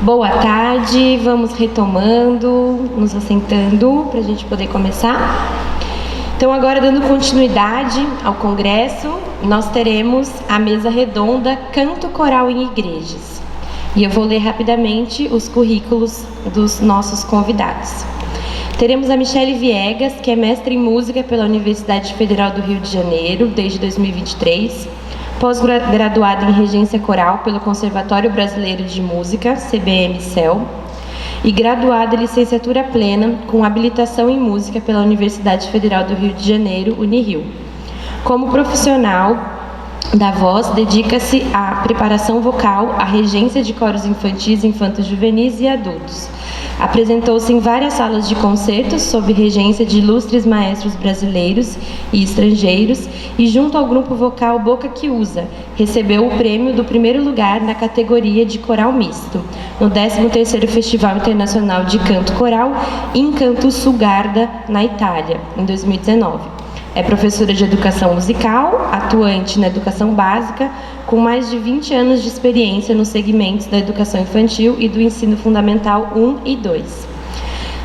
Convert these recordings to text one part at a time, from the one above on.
Boa tarde, vamos retomando, nos assentando para a gente poder começar. Então, agora dando continuidade ao congresso, nós teremos a mesa redonda Canto Coral em Igrejas. E eu vou ler rapidamente os currículos dos nossos convidados. Teremos a Michele Viegas, que é mestre em música pela Universidade Federal do Rio de Janeiro desde 2023, pós-graduada em regência coral pelo Conservatório Brasileiro de Música, CBM-CEL, e graduada em licenciatura plena com habilitação em música pela Universidade Federal do Rio de Janeiro, Unirio. Como profissional da voz, dedica-se à preparação vocal, à regência de coros infantis, infantos juvenis e adultos. Apresentou-se em várias salas de concertos sob regência de ilustres maestros brasileiros e estrangeiros e, junto ao grupo vocal Boca que Usa, recebeu o prêmio do primeiro lugar na categoria de coral misto, no 13º Festival Internacional de Canto Coral Incanto Sugarda, na Itália, em 2019. É professora de educação musical, atuante na educação básica, com mais de 20 anos de experiência nos segmentos da educação infantil e do ensino fundamental 1 e 2.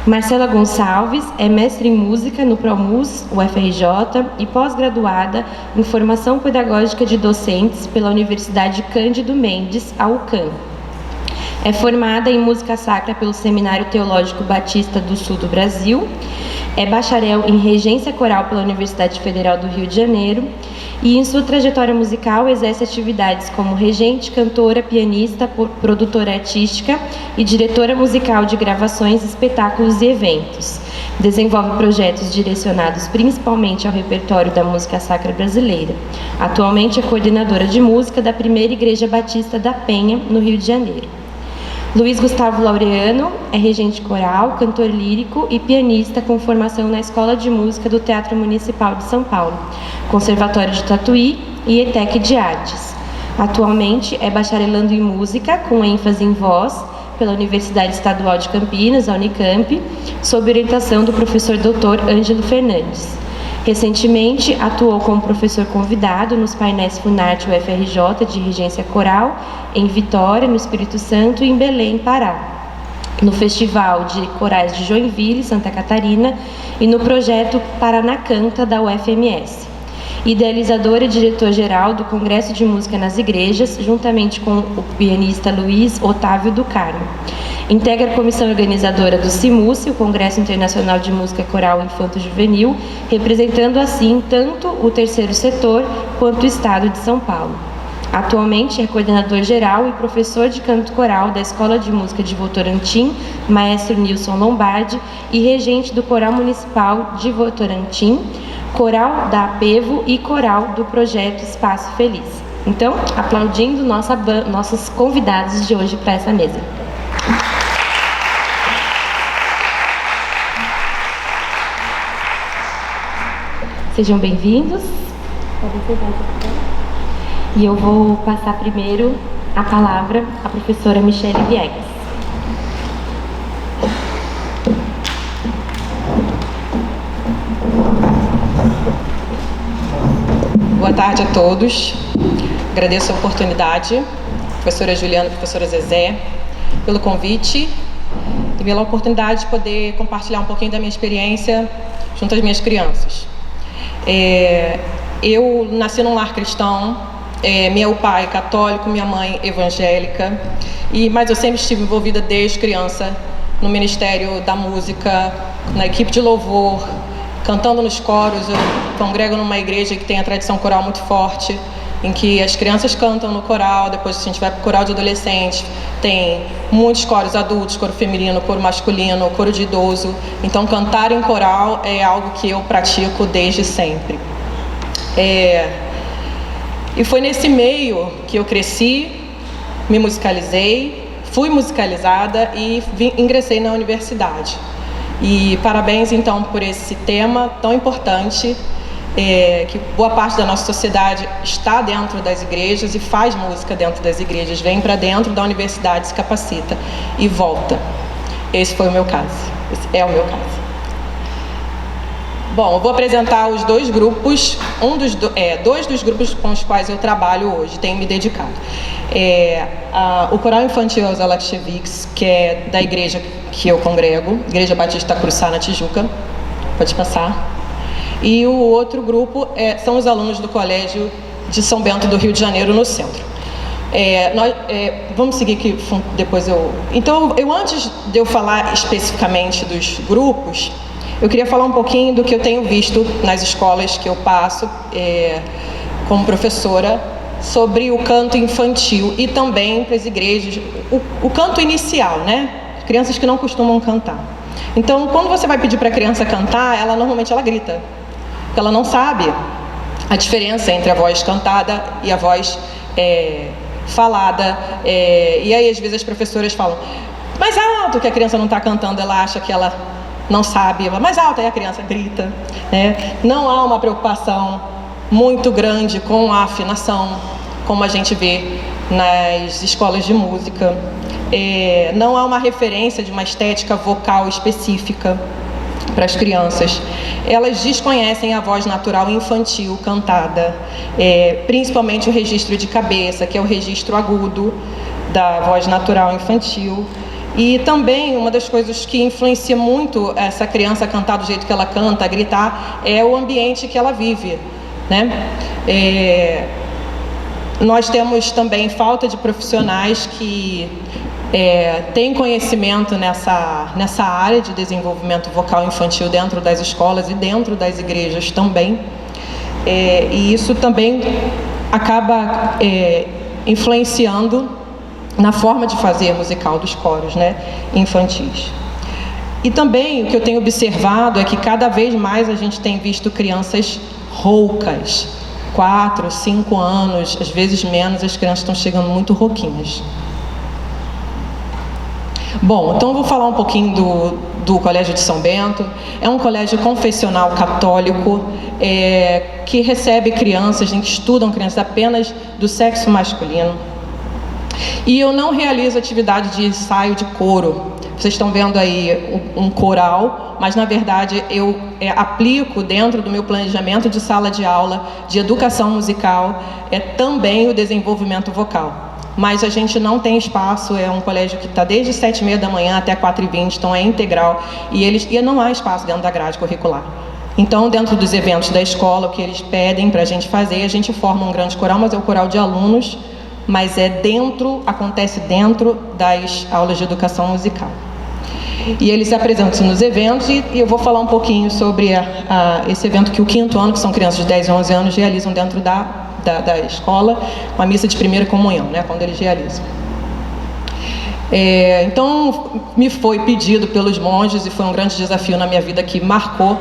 Marcela Gonçalves é mestre em música no ProMus, UFRJ, e pós-graduada em formação pedagógica de docentes pela Universidade Cândido Mendes, a UCAM. É formada em música sacra pelo Seminário Teológico Batista do Sul do Brasil, é bacharel em regência coral pela Universidade Federal do Rio de Janeiro e, em sua trajetória musical, exerce atividades como regente, cantora, pianista, produtora artística e diretora musical de gravações, espetáculos e eventos. Desenvolve projetos direcionados principalmente ao repertório da música sacra brasileira. Atualmente é coordenadora de música da Primeira Igreja Batista da Penha, no Rio de Janeiro. Luiz Gustavo Laureano é regente coral, cantor lírico e pianista com formação na Escola de Música do Teatro Municipal de São Paulo, Conservatório de Tatuí e ETEC de Artes. Atualmente é bacharelando em música, com ênfase em voz, pela Universidade Estadual de Campinas, a Unicamp, sob orientação do professor Dr. Ângelo Fernandes. Recentemente, atuou como professor convidado nos painéis Funarte UFRJ de regência coral, em Vitória, no Espírito Santo, e em Belém, Pará, no Festival de Corais de Joinville, Santa Catarina, e no projeto Paraná Canta, da UFMS. Idealizador e diretor-geral do Congresso de Música nas Igrejas, juntamente com o pianista Luiz Otávio do Carmo. Integra a comissão organizadora do CIMUSE, o Congresso Internacional de Música Coral Infanto Juvenil, representando assim tanto o terceiro setor quanto o Estado de São Paulo. Atualmente é coordenador geral e professor de canto coral da Escola de Música de Votorantim, maestro Nilson Lombardi, e regente do Coral Municipal de Votorantim, coral da APEVO e coral do projeto Espaço Feliz. Então, aplaudindo nossos convidados de hoje para essa mesa. Sejam bem-vindos. E eu vou passar primeiro a palavra à professora Michele Viegas. Boa tarde a todos. Agradeço a oportunidade, professora Juliana, professora Zezé, pelo convite e pela oportunidade de poder compartilhar um pouquinho da minha experiência junto às minhas crianças. Eu nasci num lar cristão, meu pai católico, minha mãe evangélica, mas eu sempre estive envolvida desde criança no Ministério da Música, na equipe de louvor, cantando nos coros. Eu congrego numa igreja que tem a tradição coral muito forte, em que as crianças cantam no coral, depois a gente vai para o coral de adolescentes, tem muitos coros adultos, coro feminino, coro masculino, coro de idoso. Então, cantar em coral é algo que eu pratico desde sempre. E foi nesse meio que eu cresci, me musicalizei, fui musicalizada e ingressei na universidade. E parabéns, então, por esse tema tão importante, que boa parte da nossa sociedade está dentro das igrejas e faz música dentro das igrejas, vem para dentro da universidade, se capacita e volta. Esse foi o meu caso, esse é o meu caso. Bom, eu vou apresentar os dois grupos, dois dos grupos com os quais eu trabalho hoje, tenho me dedicado. O Coral Infantil Elza Lakshevics, que é da igreja que eu congrego, Igreja Batista Cruçá, na Tijuca, pode passar. E o outro grupo são os alunos do Colégio de São Bento do Rio de Janeiro, no centro. Vamos seguir que depois eu... Então, antes de eu falar especificamente dos grupos, eu queria falar um pouquinho do que eu tenho visto nas escolas que eu passo como professora sobre o canto infantil e também para as igrejas, o canto inicial, né? Crianças que não costumam cantar. Então, quando você vai pedir para a criança cantar, normalmente ela grita, porque ela não sabe a diferença entre a voz cantada e a voz falada. E aí, às vezes, as professoras falam mais alto, que a criança não está cantando, ela acha que ela não sabe, mais alto, aí a criança grita, né? Não há uma preocupação muito grande com a afinação, como a gente vê nas escolas de música. Não há uma referência de uma estética vocal específica para as crianças. Elas desconhecem a voz natural infantil cantada, principalmente o registro de cabeça, que é o registro agudo da voz natural infantil. E também uma das coisas que influencia muito essa criança a cantar do jeito que ela canta, a gritar, é o ambiente que ela vive, né? Nós temos também falta de profissionais que têm conhecimento nessa área de desenvolvimento vocal infantil dentro das escolas e dentro das igrejas também. E isso também acaba influenciando na forma de fazer musical dos coros, né, infantis. E também o que eu tenho observado é que cada vez mais a gente tem visto crianças roucas, 4, 5 anos, às vezes menos, as crianças estão chegando muito rouquinhas. Bom, então eu vou falar um pouquinho do Colégio de São Bento. É um colégio confessional católico que recebe crianças, que estudam crianças apenas do sexo masculino. E eu não realizo atividade de ensaio de coro. Vocês estão vendo aí um coral, mas na verdade eu aplico dentro do meu planejamento de sala de aula de educação musical também o desenvolvimento vocal. Mas a gente não tem espaço, é um colégio que está desde 7h30 da manhã até 4h20, então é integral, e não há espaço dentro da grade curricular. Então, dentro dos eventos da escola, o que eles pedem para a gente fazer, a gente forma um grande coral, mas é um coral de alunos, mas acontece dentro das aulas de educação musical. E eles se apresentam nos eventos, e eu vou falar um pouquinho sobre esse evento que o 5º ano, que são crianças de 10 a 11 anos, realizam dentro da escola, uma missa de primeira comunhão, né, quando eles realizam. Então, me foi pedido pelos monges, e foi um grande desafio na minha vida, que marcou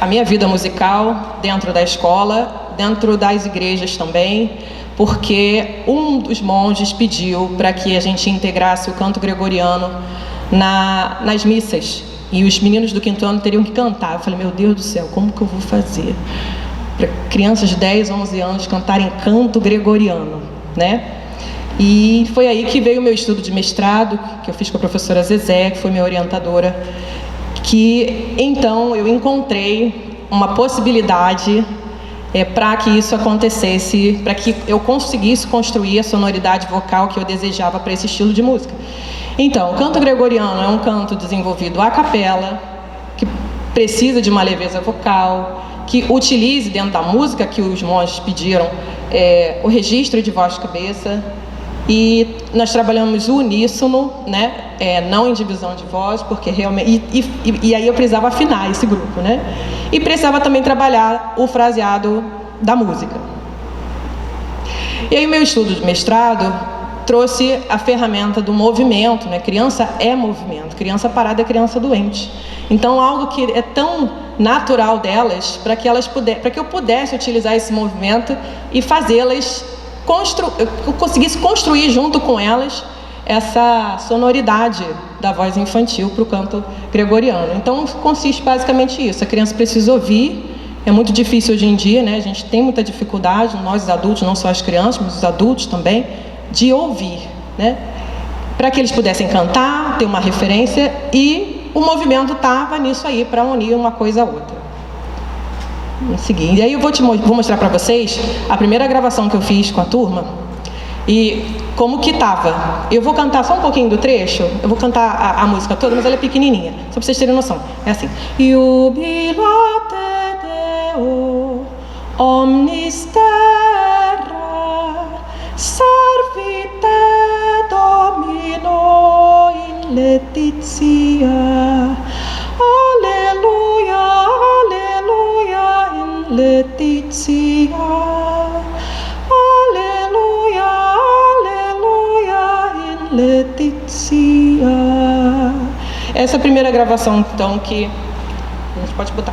a minha vida musical dentro da escola, dentro das igrejas também, porque um dos monges pediu para que a gente integrasse o canto gregoriano nas missas, e os meninos do 5º ano teriam que cantar. Eu falei, meu Deus do céu, como que eu vou fazer para crianças de 10, 11 anos cantarem canto gregoriano, né? E foi aí que veio o meu estudo de mestrado, que eu fiz com a professora Zezé, que foi minha orientadora, que então eu encontrei uma possibilidade para que isso acontecesse, para que eu conseguisse construir a sonoridade vocal que eu desejava para esse estilo de música. Então, o canto gregoriano é um canto desenvolvido a capela, que precisa de uma leveza vocal, que utilize dentro da música que os monges pediram o registro de voz de cabeça, e nós trabalhamos o uníssono, né? Não em divisão de voz, porque realmente e aí eu precisava afinar esse grupo, né? E precisava também trabalhar o fraseado da música. E aí o meu estudo de mestrado trouxe a ferramenta do movimento, né? Criança é movimento, criança parada é criança doente. Então, algo que é tão natural delas, para que eu pudesse utilizar esse movimento e fazê-las eu conseguisse construir junto com elas essa sonoridade da voz infantil para o canto gregoriano. Então, consiste basicamente isso. A criança precisa ouvir. É muito difícil hoje em dia, né? A gente tem muita dificuldade, nós adultos, não só as crianças, mas os adultos também, de ouvir, né? Para que eles pudessem cantar, ter uma referência e o movimento estava nisso aí, para unir uma coisa a outra. Vamos seguir. E aí eu vou mostrar para vocês a primeira gravação que eu fiz com a turma e como que estava. Eu vou cantar só um pouquinho do trecho, eu vou cantar a música toda, mas ela é pequenininha, só para vocês terem noção. É assim. Iubilate Deo omnis terra, servite Domino in laetitia. Alleluia, alleluia in laetitia. Alleluia, alleluia in laetitia. Essa é a primeira gravação, então, que a gente pode botar.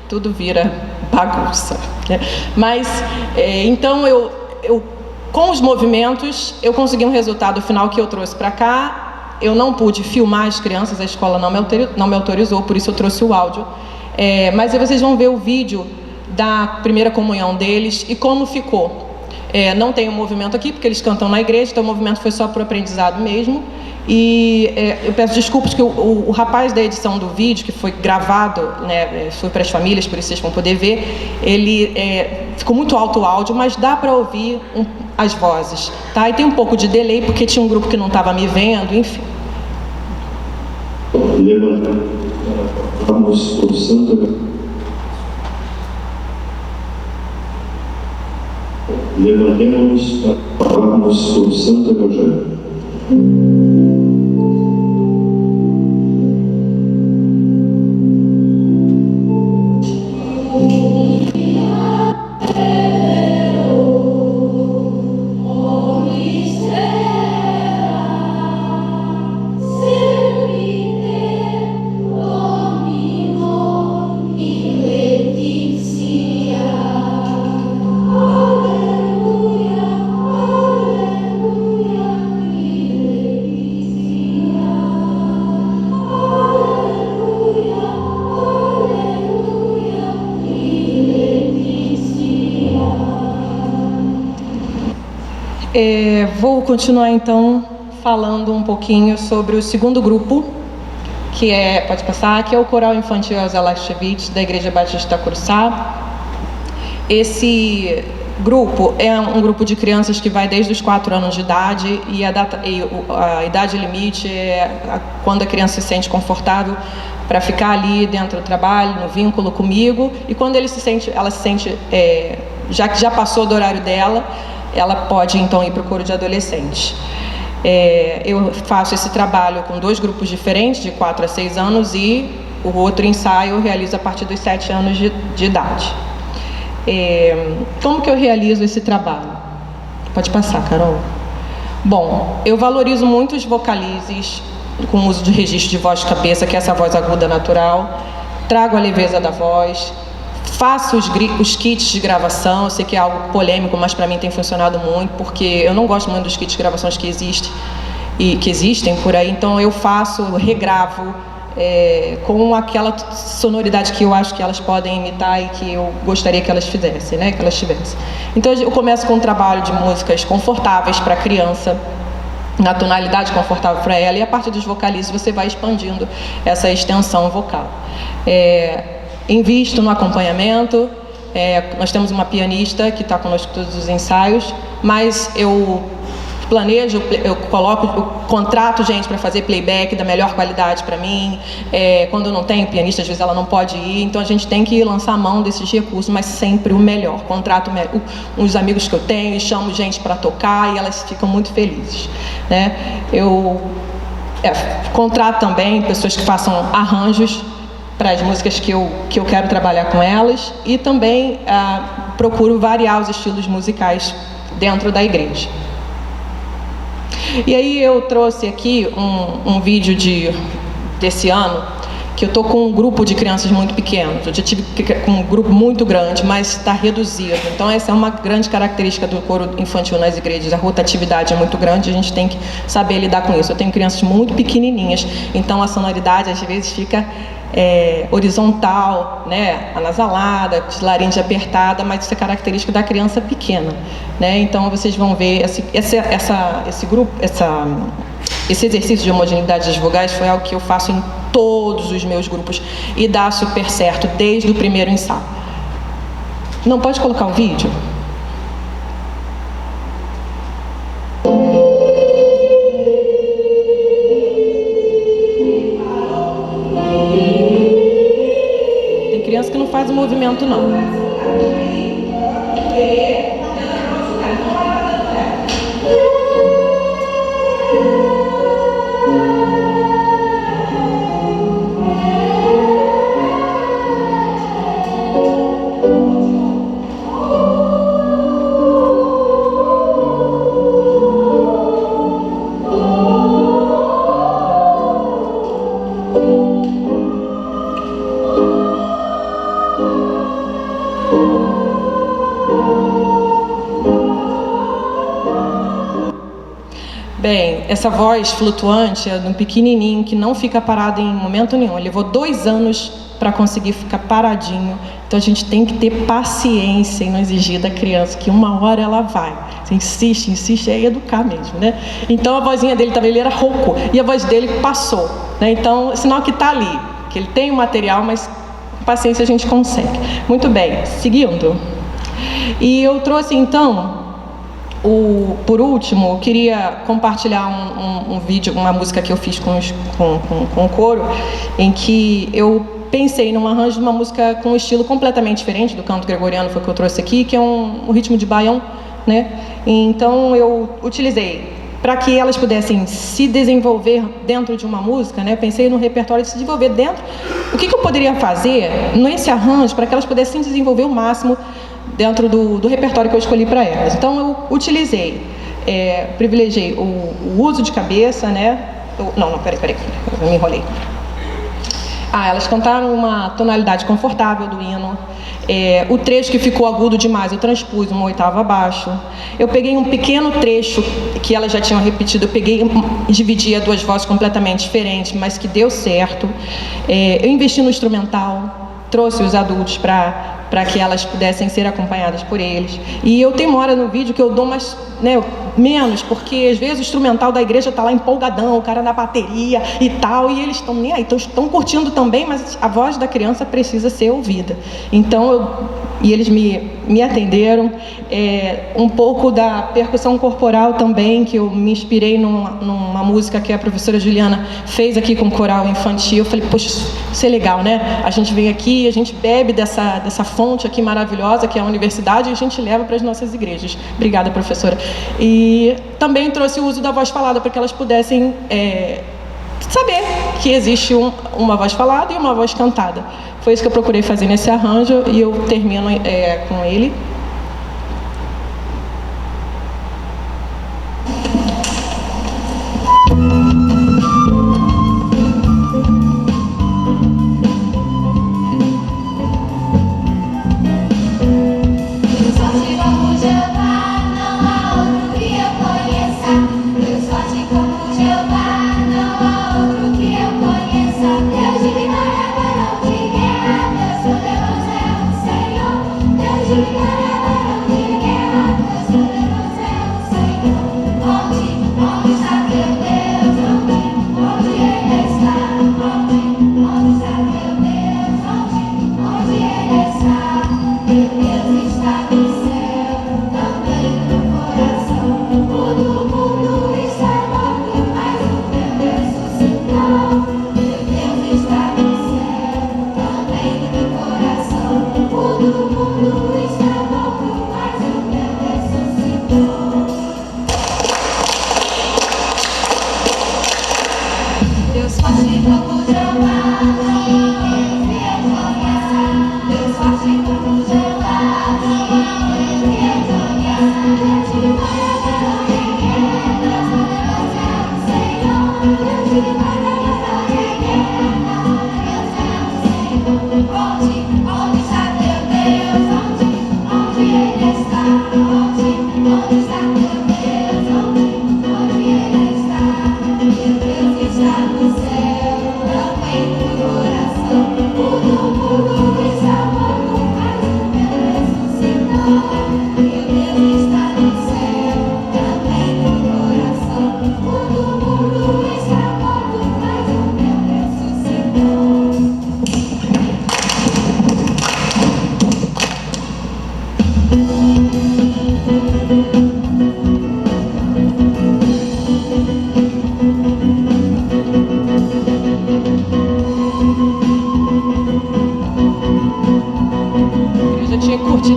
Tudo vira bagunça, né? Mas, então, eu com os movimentos, eu consegui um resultado final que eu trouxe para cá. Eu não pude filmar as crianças, a escola não me autorizou, por isso eu trouxe o áudio. Mas aí vocês vão ver o vídeo da primeira comunhão deles e como ficou. Não tem o movimento aqui, porque eles cantam na igreja, então o movimento foi só para o aprendizado mesmo. E eu peço desculpas que o rapaz da edição do vídeo, que foi gravado, né, foi para as famílias, por isso vocês vão poder ver, ele ficou muito alto o áudio, mas dá para ouvir as vozes, tá? E tem um pouco de delay, porque tinha um grupo que não estava me vendo, enfim. Levantamos o santo. Levantemos para falarmos o Santo Evangelho. Vou continuar então falando um pouquinho sobre o segundo grupo, que pode passar, que é o Coral Infantil Elza Lashevich, da Igreja Batista Curuçá. Esse grupo é um grupo de crianças que vai desde os 4 anos de idade e a idade limite é quando a criança se sente confortável para ficar ali dentro do trabalho, no vínculo comigo, e quando ela se sente já que já passou do horário dela, ela pode então ir para o coro de adolescentes. Eu faço esse trabalho com 2 grupos diferentes, de 4 a 6 anos, e o outro ensaio eu realizo a partir dos 7 anos de idade. Como que eu realizo esse trabalho? Pode passar, Carol. Bom, eu valorizo muito os vocalizes com o uso de registro de voz de cabeça, que é essa voz aguda natural. Trago a leveza da voz. Faço os kits de gravação. Eu sei que é algo polêmico, mas para mim tem funcionado muito, porque eu não gosto muito dos kits de gravações que existem por aí. Então eu regravo com aquela sonoridade que eu acho que elas podem imitar e que eu gostaria que elas fizessem, né? Que elas tivessem. Então eu começo com um trabalho de músicas confortáveis para a criança, na tonalidade confortável para ela, e a partir dos vocalizes você vai expandindo essa extensão vocal. Invisto no acompanhamento. Nós temos uma pianista que está conosco em todos os ensaios, mas eu planejo, eu contrato gente para fazer playback da melhor qualidade para mim. Quando eu não tenho pianista, às vezes ela não pode ir, então a gente tem que lançar a mão desses recursos, mas sempre o melhor. Contrato uns amigos que eu tenho e chamo gente para tocar e elas ficam muito felizes, né? Eu contrato também pessoas que façam arranjos para as músicas que eu quero trabalhar com elas, e também procuro variar os estilos musicais dentro da igreja. E aí eu trouxe aqui um vídeo desse ano, que eu estou com um grupo de crianças muito pequenos. Eu já tive um grupo muito grande, mas está reduzido. Então essa é uma grande característica do coro infantil nas igrejas. A rotatividade é muito grande, a gente tem que saber lidar com isso. Eu tenho crianças muito pequenininhas, então a sonoridade às vezes fica horizontal, né, anasalada, laringe apertada, mas isso é característica da criança pequena, né? Então vocês vão ver esse exercício de homogeneidade das vogais foi algo que eu faço em todos os meus grupos e dá super certo desde o primeiro ensaio. Não pode colocar o vídeo? Tem criança que não faz o movimento, não. Bem, essa voz flutuante é de um pequenininho que não fica parado em momento nenhum. Ele levou 2 anos para conseguir ficar paradinho. Então a gente tem que ter paciência e não exigir da criança que uma hora ela vai. Você insiste, é educar mesmo, né? Então a vozinha dele também, ele era rouco e a voz dele passou, né? Então, sinal que está ali, que ele tem o material, mas com paciência a gente consegue. Muito bem, seguindo. E eu trouxe então... por último, eu queria compartilhar um vídeo, uma música que eu fiz com o coro, em que eu pensei num arranjo de uma música com um estilo completamente diferente do canto gregoriano, foi o que eu trouxe aqui, que é um ritmo de baião, né? Então eu utilizei, para que elas pudessem se desenvolver dentro de uma música, né? Pensei no repertório de se desenvolver dentro. O que eu poderia fazer nesse arranjo para que elas pudessem desenvolver o máximo dentro do repertório que eu escolhi para elas. Então eu utilizei, privilegiei o uso de cabeça, né? Peraí, eu me enrolei. Elas cantaram uma tonalidade confortável do hino. O trecho que ficou agudo demais, eu transpus uma oitava abaixo. Eu peguei um pequeno trecho que elas já tinham repetido, eu peguei e dividi a 2 vozes completamente diferentes, mas que deu certo. Eu investi no instrumental, trouxe os adultos para que elas pudessem ser acompanhadas por eles. E eu tenho uma hora no vídeo que eu dou menos, porque às vezes o instrumental da igreja está lá empolgadão, o cara na bateria e tal, e eles estão nem aí, estão curtindo também, mas a voz da criança precisa ser ouvida. Então, eles me atenderam. Um pouco da percussão corporal também, que eu me inspirei numa música que a professora Juliana fez aqui com o coral infantil. Eu falei, poxa, isso é legal, né? A gente vem aqui, a gente bebe dessa fonte aqui maravilhosa, que é a universidade, e a gente leva para as nossas igrejas. Obrigada, professora. E também trouxe o uso da voz falada, para que elas pudessem saber que existe uma voz falada e uma voz cantada. Foi isso que eu procurei fazer nesse arranjo, e eu termino com ele. Deus de guerra, Deus poderoso é o Senhor, Deus de guerra.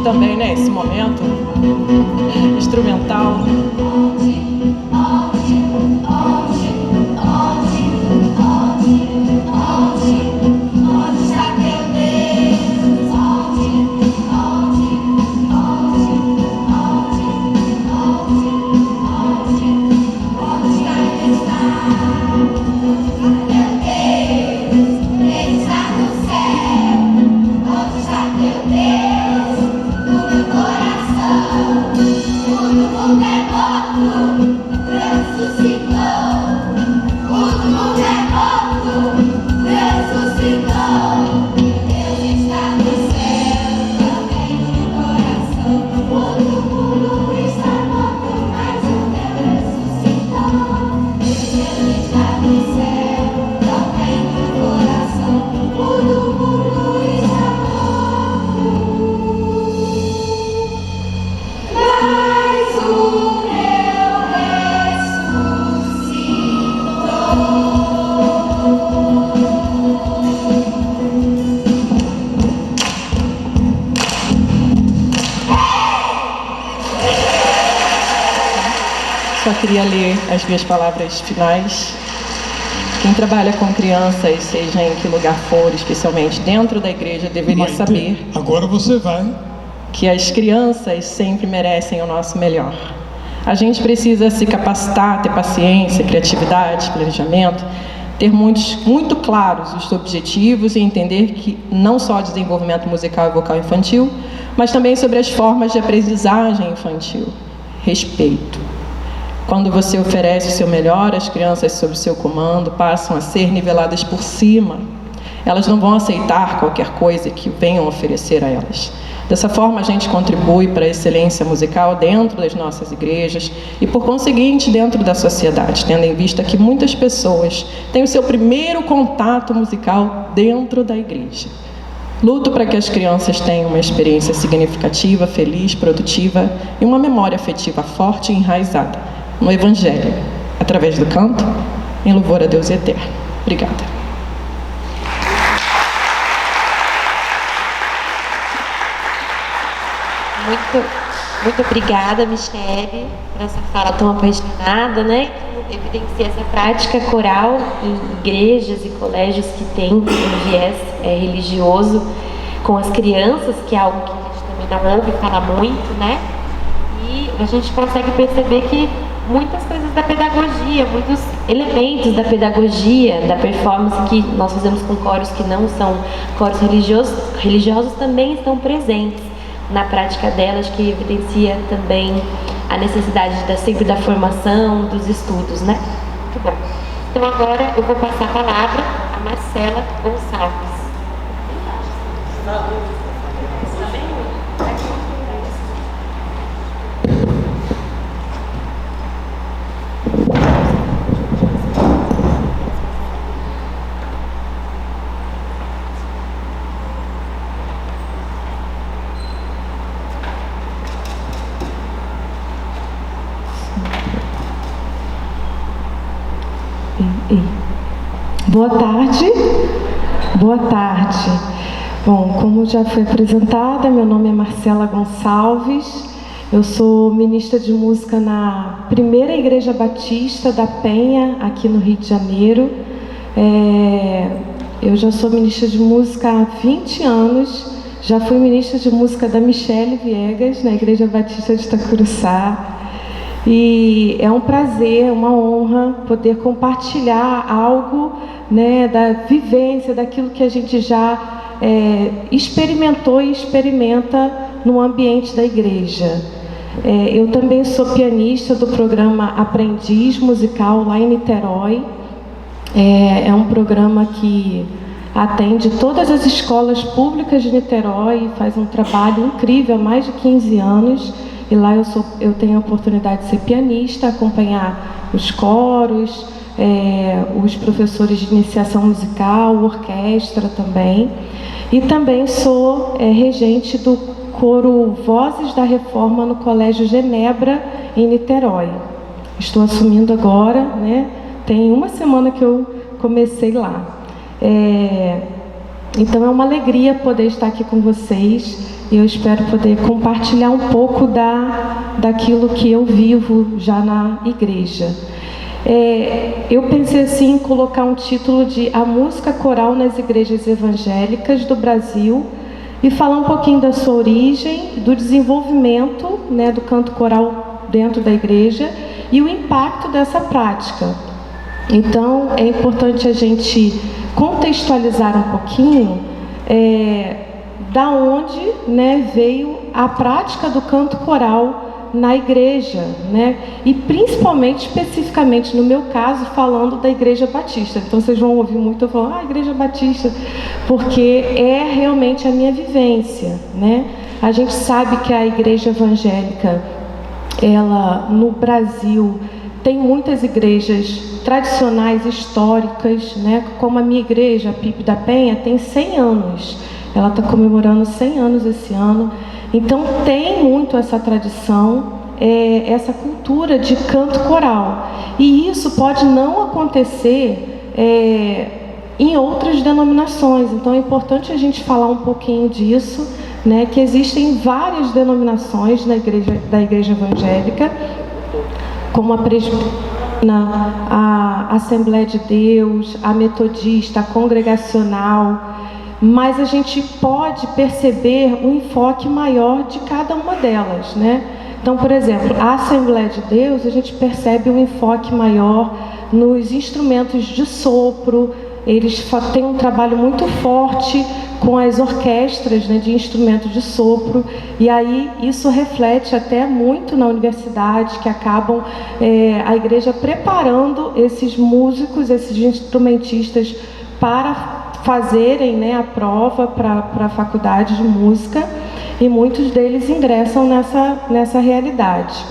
Também, né, esse momento instrumental. Só queria ler as minhas palavras finais. Quem trabalha com crianças, seja em que lugar for, especialmente dentro da igreja, deveria saber. Agora você vai. Que as crianças sempre merecem o nosso melhor. A gente precisa se capacitar, ter paciência, criatividade, planejamento, ter muito claros os objetivos e entender que não só desenvolvimento musical e vocal infantil, mas também sobre as formas de aprendizagem infantil. Respeito. Quando você oferece o seu melhor, as crianças sob o seu comando passam a ser niveladas por cima. Elas não vão aceitar qualquer coisa que venham oferecer a elas. Dessa forma, a gente contribui para a excelência musical dentro das nossas igrejas e, por conseguinte, dentro da sociedade, tendo em vista que muitas pessoas têm o seu primeiro contato musical dentro da igreja. Luto para que as crianças tenham uma experiência significativa, feliz, produtiva e uma memória afetiva forte e enraizada no Evangelho, através do canto, em louvor a Deus eterno. Obrigada. Muito obrigada, Michele, por essa fala tão apaixonada, né? Que evidencia essa prática coral em igrejas e colégios que tem um viés religioso com as crianças, que é algo que a gente também não ouve falar muito, né? E a gente consegue perceber que muitas coisas da pedagogia, muitos elementos da pedagogia, da performance que nós fazemos com coros que não são coros religiosos também estão presentes na prática delas, que evidencia também a necessidade sempre da formação, dos estudos, né? Muito bom. Então agora eu vou passar a palavra a Marcela Gonçalves. Boa tarde. Boa tarde. Bom, como já foi apresentada, meu nome é Marcela Gonçalves. Eu sou ministra de música na primeira Igreja Batista da Penha, aqui no Rio de Janeiro. Eu já sou ministra de música há 20 anos. Já fui ministra de música da Michele Viegas, na Igreja Batista de Itacuruçá. E é um prazer, uma honra poder compartilhar algo, né, da vivência, daquilo que a gente já experimentou e experimenta no ambiente da igreja. Eu também sou pianista do programa Aprendiz Musical lá em Niterói. É um programa que atende todas as escolas públicas de Niterói, faz um trabalho incrível há mais de 15 anos. E lá eu tenho a oportunidade de ser pianista, acompanhar os coros, os professores de iniciação musical, orquestra também. E também sou regente do coro Vozes da Reforma no Colégio Genebra, em Niterói. Estou assumindo agora, né? Tem uma semana que eu comecei lá. Então é uma alegria poder estar aqui com vocês. E eu espero poder compartilhar um pouco daquilo que eu vivo já na igreja. Eu pensei assim em colocar um título de A Música Coral nas Igrejas Evangélicas do Brasil e falar um pouquinho da sua origem, do desenvolvimento, né, do canto coral dentro da igreja e o impacto dessa prática. Então, é importante a gente contextualizar um pouquinho da onde, né, veio a prática do canto coral na igreja, né? E principalmente, especificamente no meu caso, falando da Igreja Batista. Então vocês vão ouvir muito eu falando, Igreja Batista, porque é realmente a minha vivência, né? A gente sabe que a igreja evangélica, ela no Brasil tem muitas igrejas tradicionais, históricas, né? Como a minha igreja, a PIB da Penha, tem 100 anos. Ela está comemorando 100 anos esse ano. Então tem muito essa tradição, essa cultura de canto coral. E isso pode não acontecer em outras denominações. Então é importante a gente falar um pouquinho disso, né? Que existem várias denominações da igreja evangélica, como a presbiteriana, a Assembleia de Deus, a metodista, a congregacional. Mas a gente pode perceber um enfoque maior de cada uma delas, né? Então, por exemplo, a Assembleia de Deus, a gente percebe um enfoque maior nos instrumentos de sopro. Eles têm um trabalho muito forte com as orquestras, né, de instrumentos de sopro. E aí isso reflete até muito na universidade, que acabam a igreja preparando esses músicos, esses instrumentistas para fazerem, né, a prova para a faculdade de música, e muitos deles ingressam nessa realidade.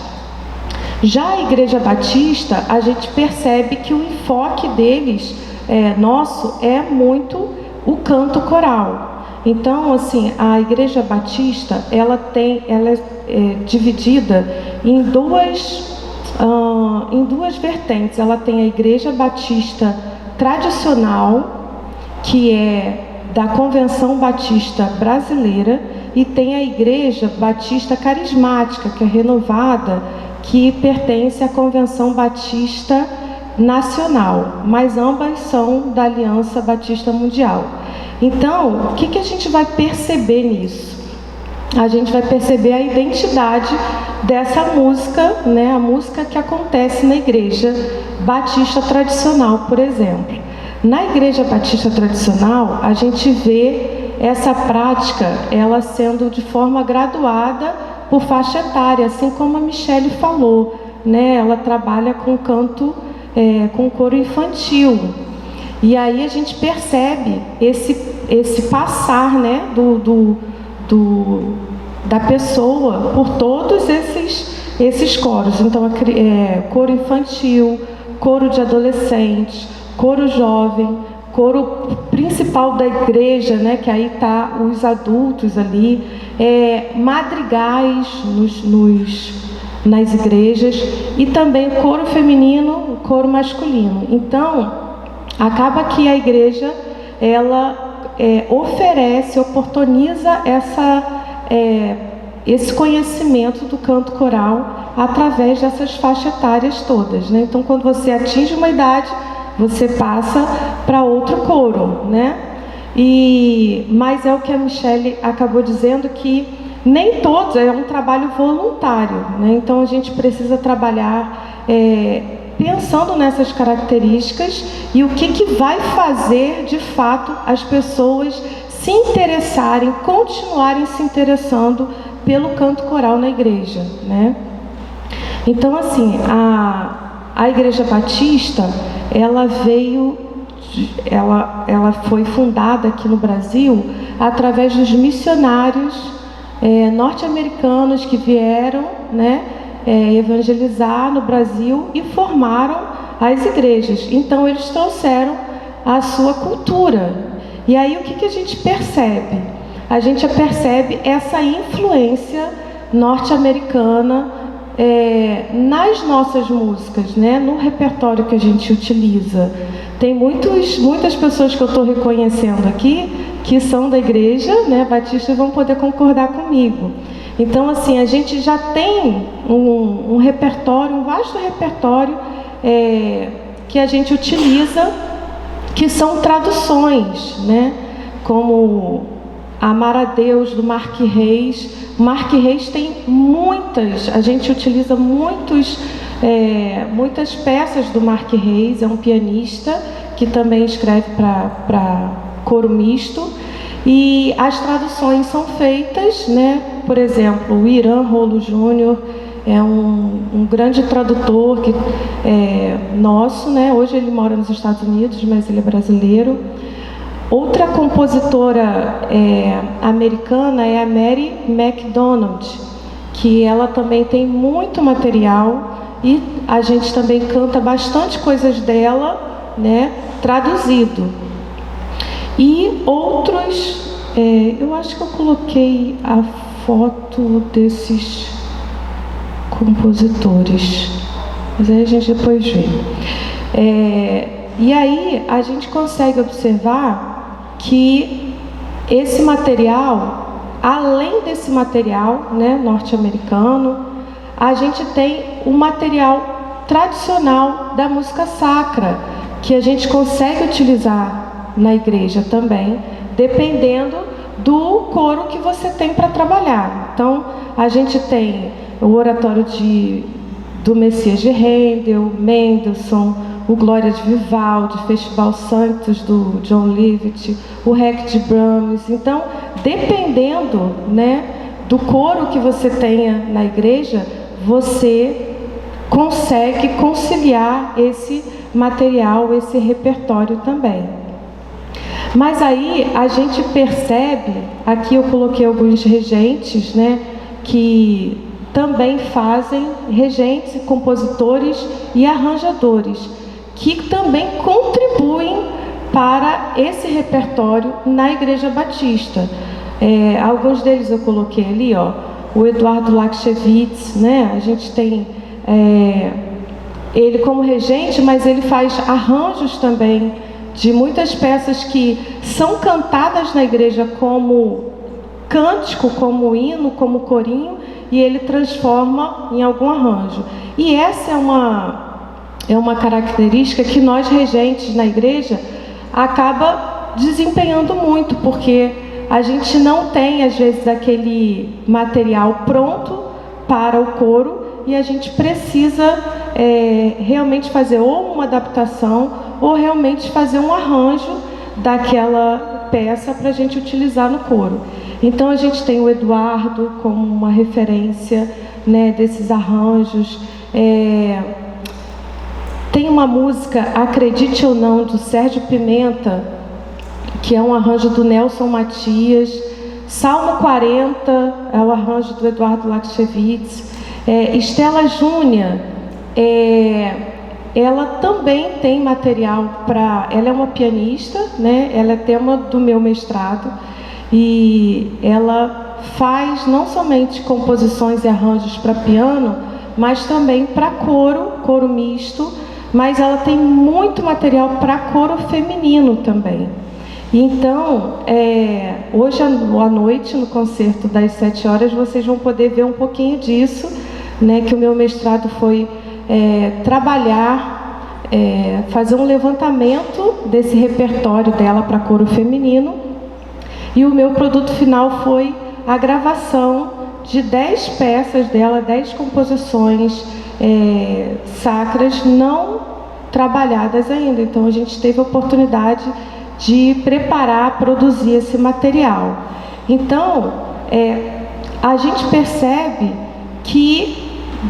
Já a Igreja Batista, a gente percebe que o enfoque deles, nosso, é muito o canto coral. Então, assim, a Igreja Batista, ela é dividida em duas vertentes. Ela tem a Igreja Batista tradicional, que é da Convenção Batista Brasileira, e tem a Igreja Batista Carismática, que é renovada, que pertence à Convenção Batista Nacional, mas ambas são da Aliança Batista Mundial. Então, o que a gente vai perceber nisso? A gente vai perceber a identidade dessa música, né, a música que acontece na Igreja Batista Tradicional, por exemplo. Na Igreja Batista Tradicional, a gente vê essa prática, ela sendo de forma graduada por faixa etária, assim como a Michele falou, né? Ela trabalha com canto, com coro infantil. E aí a gente percebe esse passar, né, da pessoa por todos esses coros. Então, coro infantil, coro de adolescentes, coro jovem, coro principal da igreja, né, que aí tá os adultos ali, madrigais nas igrejas, e também coro feminino, coro masculino. Então, acaba que a igreja, ela oportuniza esse conhecimento do canto coral através dessas faixas etárias todas, né? Então, quando você atinge uma idade, você passa para outro coro, né? Mas é o que a Michele acabou dizendo, que nem todos, é um trabalho voluntário, né? Então a gente precisa trabalhar pensando nessas características e o que vai fazer de fato as pessoas se interessarem, continuarem se interessando pelo canto coral na igreja, né? Então, assim, a Igreja Batista, ela veio ela foi fundada aqui no Brasil através dos missionários norte-americanos que vieram, né, evangelizar no Brasil e formaram as igrejas. Então eles trouxeram a sua cultura. E aí o que a gente percebe? A gente percebe essa influência norte-americana nas nossas músicas, né? No repertório que a gente utiliza. Tem muitas pessoas que eu estou reconhecendo aqui que são da igreja, né, batista, e vão poder concordar comigo. Então, assim, a gente já tem um repertório, um vasto repertório que a gente utiliza, que são traduções, né? Como Amar a Deus, do Mark Reis. Mark Reis tem a gente utiliza muitas peças do Mark Reis, é um pianista que também escreve para coro misto. E as traduções são feitas, né? Por exemplo, o Irã Rolo Júnior é um grande tradutor nosso, né? Hoje ele mora nos Estados Unidos, mas ele é brasileiro. Outra compositora americana é a Mary McDonald, que ela também tem muito material e a gente também canta bastante coisas dela, né, traduzido. E outros, eu acho que eu coloquei a foto desses compositores, mas aí a gente depois vê. E aí a gente consegue observar que esse material, além desse material, né, norte-americano, a gente tem o material tradicional da música sacra, que a gente consegue utilizar na igreja também, dependendo do coro que você tem para trabalhar. Então, a gente tem o oratório do Messias de Handel, Mendelssohn, o Glória de Vivaldi, Festival Sanctus do John Leavitt, o Requiem de Brahms. Então, dependendo, né, do coro que você tenha na igreja, você consegue conciliar esse material, esse repertório também. Mas aí a gente percebe, aqui eu coloquei alguns regentes, né, que também fazem, regentes, compositores e arranjadores, que também contribuem para esse repertório na Igreja Batista. Alguns deles eu coloquei ali, ó, o Eduardo Lakshevitz, né? A gente tem ele como regente, mas ele faz arranjos também de muitas peças que são cantadas na igreja como cântico, como hino, como corinho, e ele transforma em algum arranjo. E essa é uma característica que nós regentes na igreja acaba desempenhando muito, porque a gente não tem às vezes aquele material pronto para o coro e a gente precisa realmente fazer ou uma adaptação ou realmente fazer um arranjo daquela peça para a gente utilizar no coro. Então a gente tem o Eduardo como uma referência, né, desses arranjos. Tem uma música, Acredite ou Não, do Sérgio Pimenta, que é um arranjo do Nelson Matias. Salmo 40 é o arranjo do Eduardo Lakshevitz. Estela Júnior, ela também tem material para... Ela é uma pianista, né? Ela é tema do meu mestrado. E ela faz não somente composições e arranjos para piano, mas também para coro misto. Mas ela tem muito material para coro feminino também. Então, hoje à noite, no concerto das 7 horas, vocês vão poder ver um pouquinho disso, né, que o meu mestrado foi trabalhar, fazer um levantamento desse repertório dela para coro feminino. E o meu produto final foi a gravação de 10 peças dela, 10 composições sacras não trabalhadas ainda. Então a gente teve a oportunidade de preparar, produzir esse material. Então a gente percebe que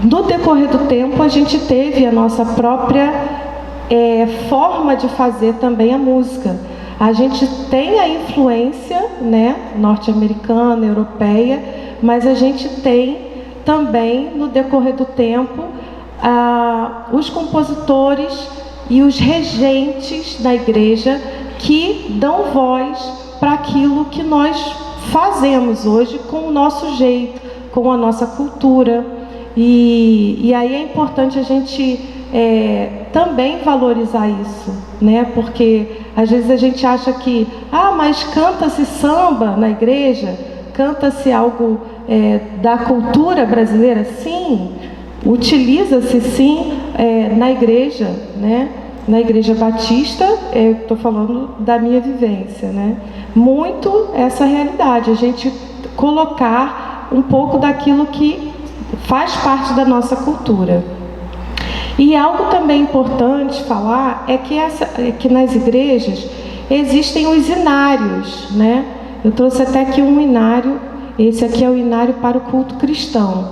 no decorrer do tempo a gente teve a nossa própria forma de fazer também a música. A gente tem a influência, né, norte-americana, europeia, mas a gente tem também, no decorrer do tempo, os compositores e os regentes da igreja que dão voz para aquilo que nós fazemos hoje com o nosso jeito, com a nossa cultura. E aí é importante a gente também valorizar isso, né? Porque às vezes a gente acha que, mas canta-se samba na igreja, canta-se algo da cultura brasileira. Sim, utiliza-se sim na igreja, né? Na Igreja Batista, estou falando da minha vivência, né? Muito essa realidade, a gente colocar um pouco daquilo que faz parte da nossa cultura. E algo também importante falar é que nas igrejas existem os inários, né? Eu trouxe até aqui um inário, esse aqui é o inário para o culto cristão,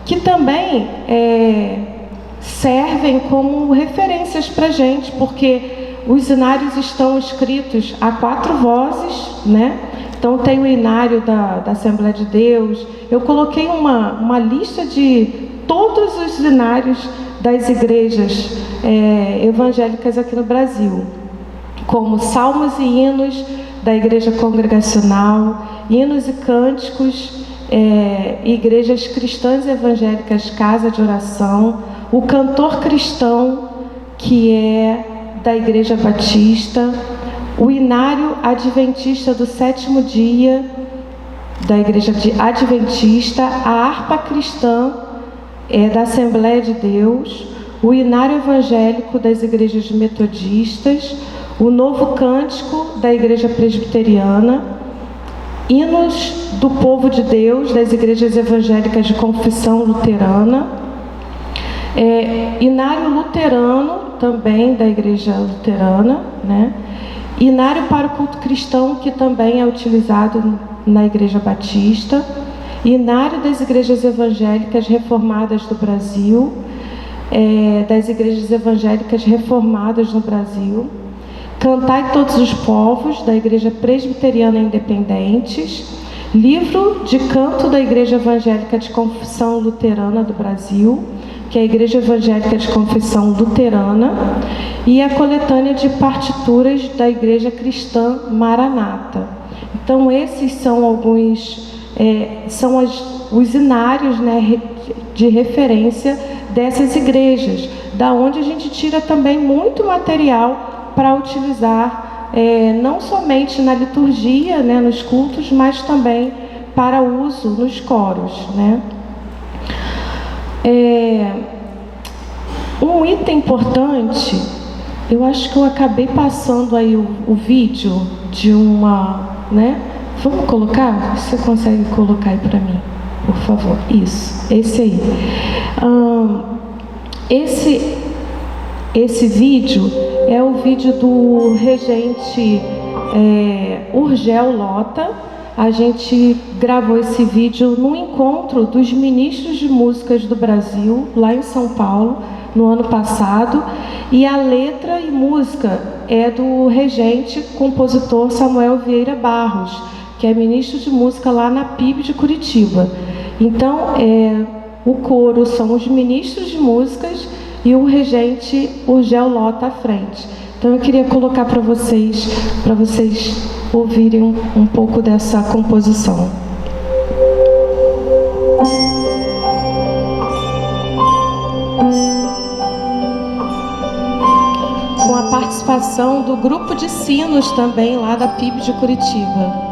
que também servem como referências para a gente, porque os inários estão escritos a 4 vozes, né? Então tem o inário da Assembleia de Deus. Eu coloquei uma lista de todos os inários das igrejas evangélicas aqui no Brasil, como salmos e hinos da igreja congregacional, hinos e cânticos, igrejas cristãs e evangélicas, casa de oração, o cantor cristão, que é da Igreja Batista, o inário adventista do 7º dia, da Igreja Adventista, a harpa cristã da Assembleia de Deus, o inário evangélico das igrejas metodistas, o novo cântico da Igreja Presbiteriana, hinos do povo de Deus das igrejas evangélicas de confissão luterana, inário luterano também da igreja luterana, né? Inário para o culto cristão, que também é utilizado na igreja batista, inário das igrejas evangélicas reformadas do Brasil, das igrejas evangélicas reformadas no Brasil, Cantai Todos os Povos da Igreja Presbiteriana Independentes, livro de canto da Igreja Evangélica de Confissão Luterana do Brasil, que é a Igreja Evangélica de Confissão Luterana, e a coletânea de partituras da Igreja Cristã Maranata. Então esses são alguns, os inários, né, de referência dessas igrejas, da onde a gente tira também muito material para utilizar, não somente na liturgia, né, nos cultos, mas também para uso nos coros, né? Um item importante, eu acho que eu acabei passando aí o vídeo de uma, né? Vamos colocar? Você consegue colocar aí para mim, por favor? Isso, esse aí. Esse vídeo é o vídeo do regente Urgel Lota. A gente gravou esse vídeo no encontro dos ministros de músicas do Brasil, lá em São Paulo, no ano passado. E a letra e música é do regente compositor Samuel Vieira Barros, que é ministro de música lá na PIB de Curitiba. Então, o coro são os ministros de músicas e o regente Urgel Lota à frente. Então eu queria colocar para vocês ouvirem um pouco dessa composição. Com a participação do grupo de sinos também lá da PIB de Curitiba.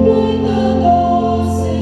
Cuida doce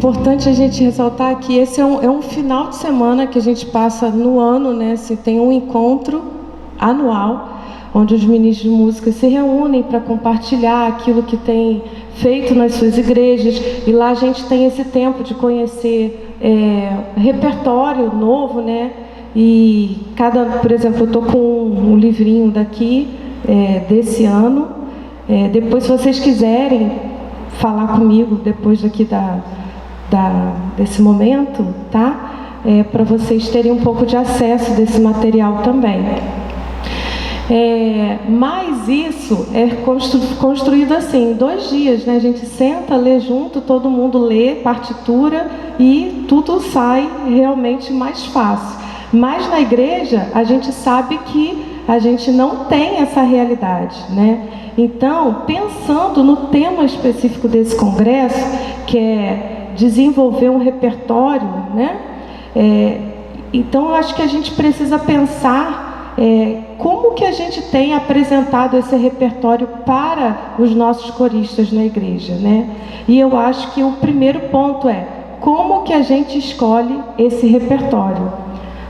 importante a gente ressaltar que esse é um final de semana que a gente passa no ano, né? Se tem um encontro anual, onde os ministros de música se reúnem para compartilhar aquilo que tem feito nas suas igrejas, e lá a gente tem esse tempo de conhecer repertório novo, né? E por exemplo, eu estou com um livrinho daqui, desse ano. Depois, se vocês quiserem falar comigo depois daqui desse momento, tá? Para vocês terem um pouco de acesso desse material também. Mas isso é construído assim, em 2 dias, né? A gente senta, lê junto, todo mundo lê partitura e tudo sai realmente mais fácil. Mas na igreja a gente sabe que a gente não tem essa realidade, né? Então, pensando no tema específico desse congresso, que é desenvolver um repertório, né? Então, eu acho que a gente precisa pensar como que a gente tem apresentado esse repertório para os nossos coristas na igreja, né? E eu acho que o primeiro ponto é como que a gente escolhe esse repertório.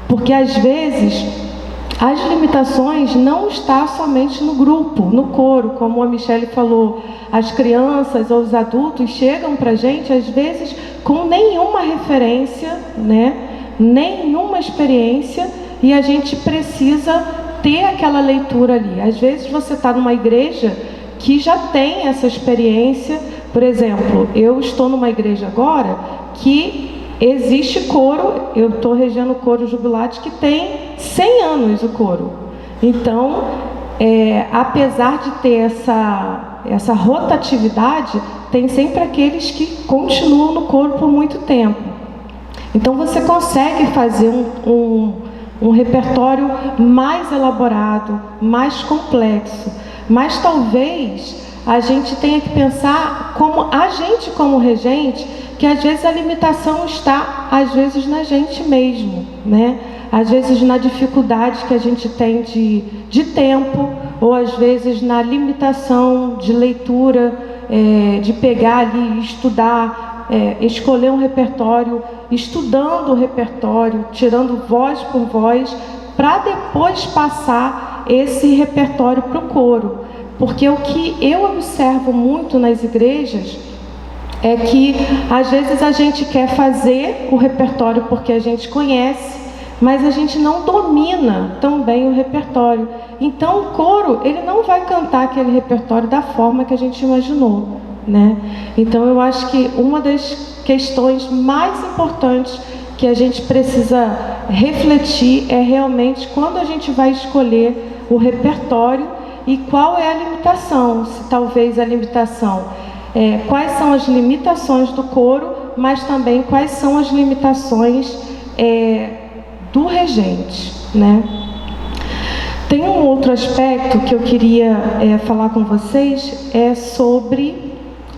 Porque, às vezes, as limitações não estão somente no grupo, no coro, como a Michele falou. As crianças ou os adultos chegam para a gente, às vezes, com nenhuma referência, né? Nenhuma experiência, e a gente precisa ter aquela leitura ali. Às vezes você está numa igreja que já tem essa experiência. Por exemplo, eu estou numa igreja agora que existe coro, eu estou regendo o coro Jubilate, que tem 100 anos o coro. Então, apesar de ter essa rotatividade, tem sempre aqueles que continuam no coro por muito tempo. Então, você consegue fazer um repertório mais elaborado, mais complexo. Mas talvez a gente tenha que pensar como regente, que às vezes a limitação está, às vezes, na gente mesmo, né? Às vezes na dificuldade que a gente tem de tempo, ou às vezes na limitação de leitura, de pegar ali e estudar, escolher um repertório, estudando o repertório, tirando voz por voz, para depois passar esse repertório para o coro. Porque o que eu observo muito nas igrejas é que, às vezes, a gente quer fazer o repertório porque a gente conhece, mas a gente não domina tão bem o repertório. Então, o coro, ele não vai cantar aquele repertório da forma que a gente imaginou, né? Então, eu acho que uma das questões mais importantes que a gente precisa refletir é realmente quando a gente vai escolher o repertório e qual é a limitação. Se talvez a limitação... quais são as limitações do coro, mas também quais são as limitações do regente, né? Tem um outro aspecto que eu queria falar com vocês, sobre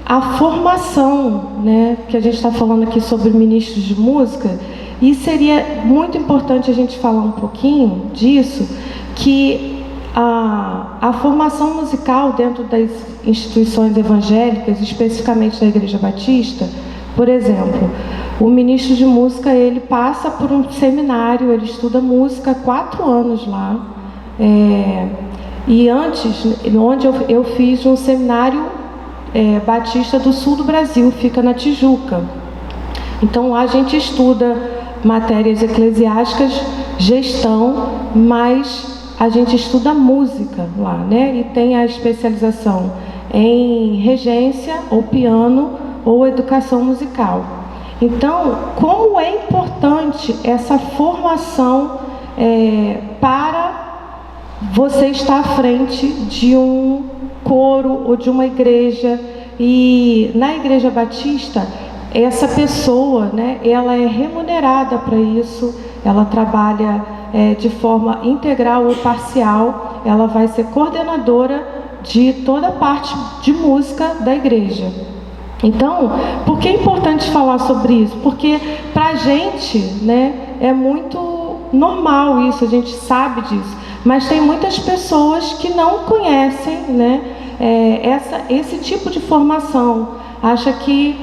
a formação, né? Que a gente está falando aqui sobre ministros de música, e seria muito importante a gente falar um pouquinho disso, que a formação musical dentro das instituições evangélicas, especificamente da Igreja Batista, por exemplo, o ministro de música, ele passa por um seminário, ele estuda música 4 anos lá, e antes, onde eu fiz um seminário batista do sul do Brasil, fica na Tijuca. Então lá a gente estuda matérias eclesiásticas, gestão, mas a gente estuda música lá, né? E tem a especialização em regência, ou piano, ou educação musical. Então, como é importante essa formação para você estar à frente de um coro ou de uma igreja. E na Igreja Batista, essa pessoa, né, ela é remunerada para isso, ela trabalha de forma integral ou parcial, ela vai ser coordenadora de toda a parte de música da igreja. Então, por que é importante falar sobre isso? Porque para a gente, né, é muito normal isso, a gente sabe disso, mas tem muitas pessoas que não conhecem, né, esse tipo de formação, acha que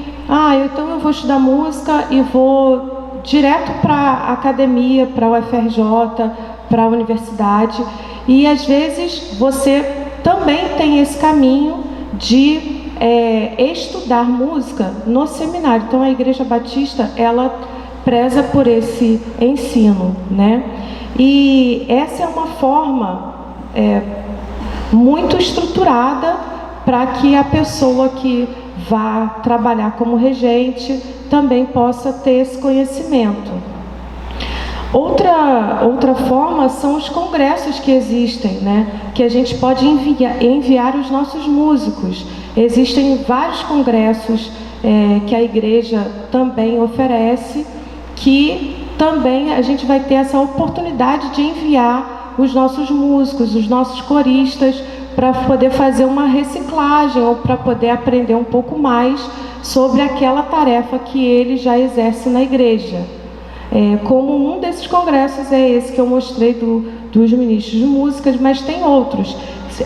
então eu vou estudar música e vou direto para a academia, para o UFRJ, para a universidade. E às vezes você também tem esse caminho de estudar música no seminário. Então a Igreja Batista, ela preza por esse ensino, né? E essa é uma forma muito estruturada para que a pessoa que vá trabalhar como regente também possa ter esse conhecimento. Outra forma são os congressos que existem, né? Que a gente pode enviar os nossos músicos. Existem vários congressos que a igreja também oferece, que também a gente vai ter essa oportunidade de enviar os nossos músicos, os nossos coristas, para poder fazer uma reciclagem ou para poder aprender um pouco mais sobre aquela tarefa que ele já exerce na igreja. Como um desses congressos é esse que eu mostrei dos ministros de músicas, mas tem outros,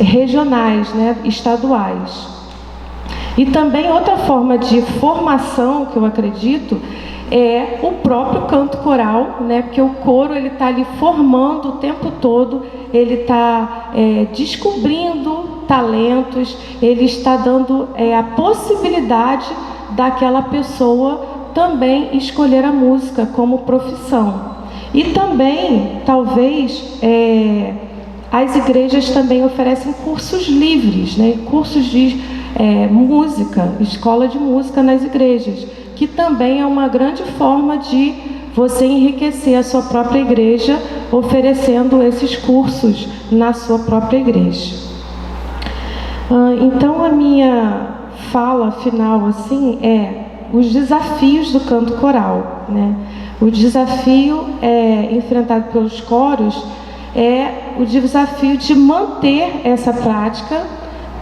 regionais, né, estaduais. E também outra forma de formação que eu acredito é o próprio canto coral, né? Porque o coro ele está ali formando o tempo todo, ele está descobrindo talentos, ele está dando a possibilidade daquela pessoa também escolher a música como profissão. E também, talvez, as igrejas também oferecem cursos livres, né? Cursos de música, escola de música nas igrejas, que também é uma grande forma de você enriquecer a sua própria igreja, oferecendo esses cursos na sua própria igreja. Então, a minha fala final assim os desafios do canto coral, né? O desafio enfrentado pelos coros é o desafio de manter essa prática,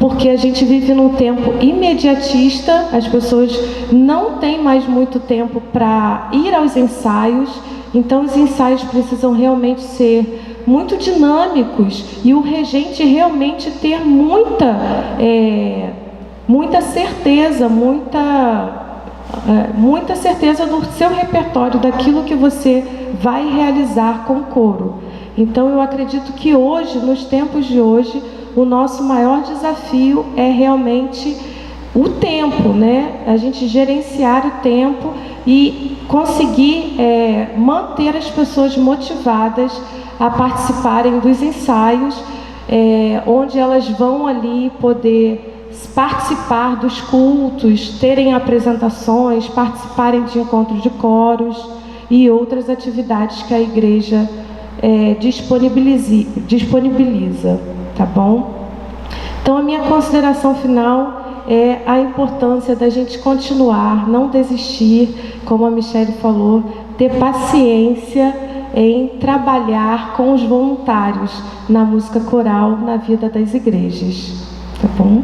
porque a gente vive num tempo imediatista, as pessoas não têm mais muito tempo para ir aos ensaios, então os ensaios precisam realmente ser muito dinâmicos e o regente realmente ter muita certeza, muita certeza do seu repertório, daquilo que você vai realizar com o coro. Então eu acredito que hoje, nos tempos de hoje, o nosso maior desafio é realmente o tempo, né? A gente gerenciar o tempo e conseguir manter as pessoas motivadas a participarem dos ensaios, onde elas vão ali poder participar dos cultos, terem apresentações, participarem de encontros de coros e outras atividades que a igreja disponibiliza, tá bom? Então a minha consideração final é a importância da gente continuar, não desistir, como a Michele falou, ter paciência em trabalhar com os voluntários na música coral, na vida das igrejas, tá bom?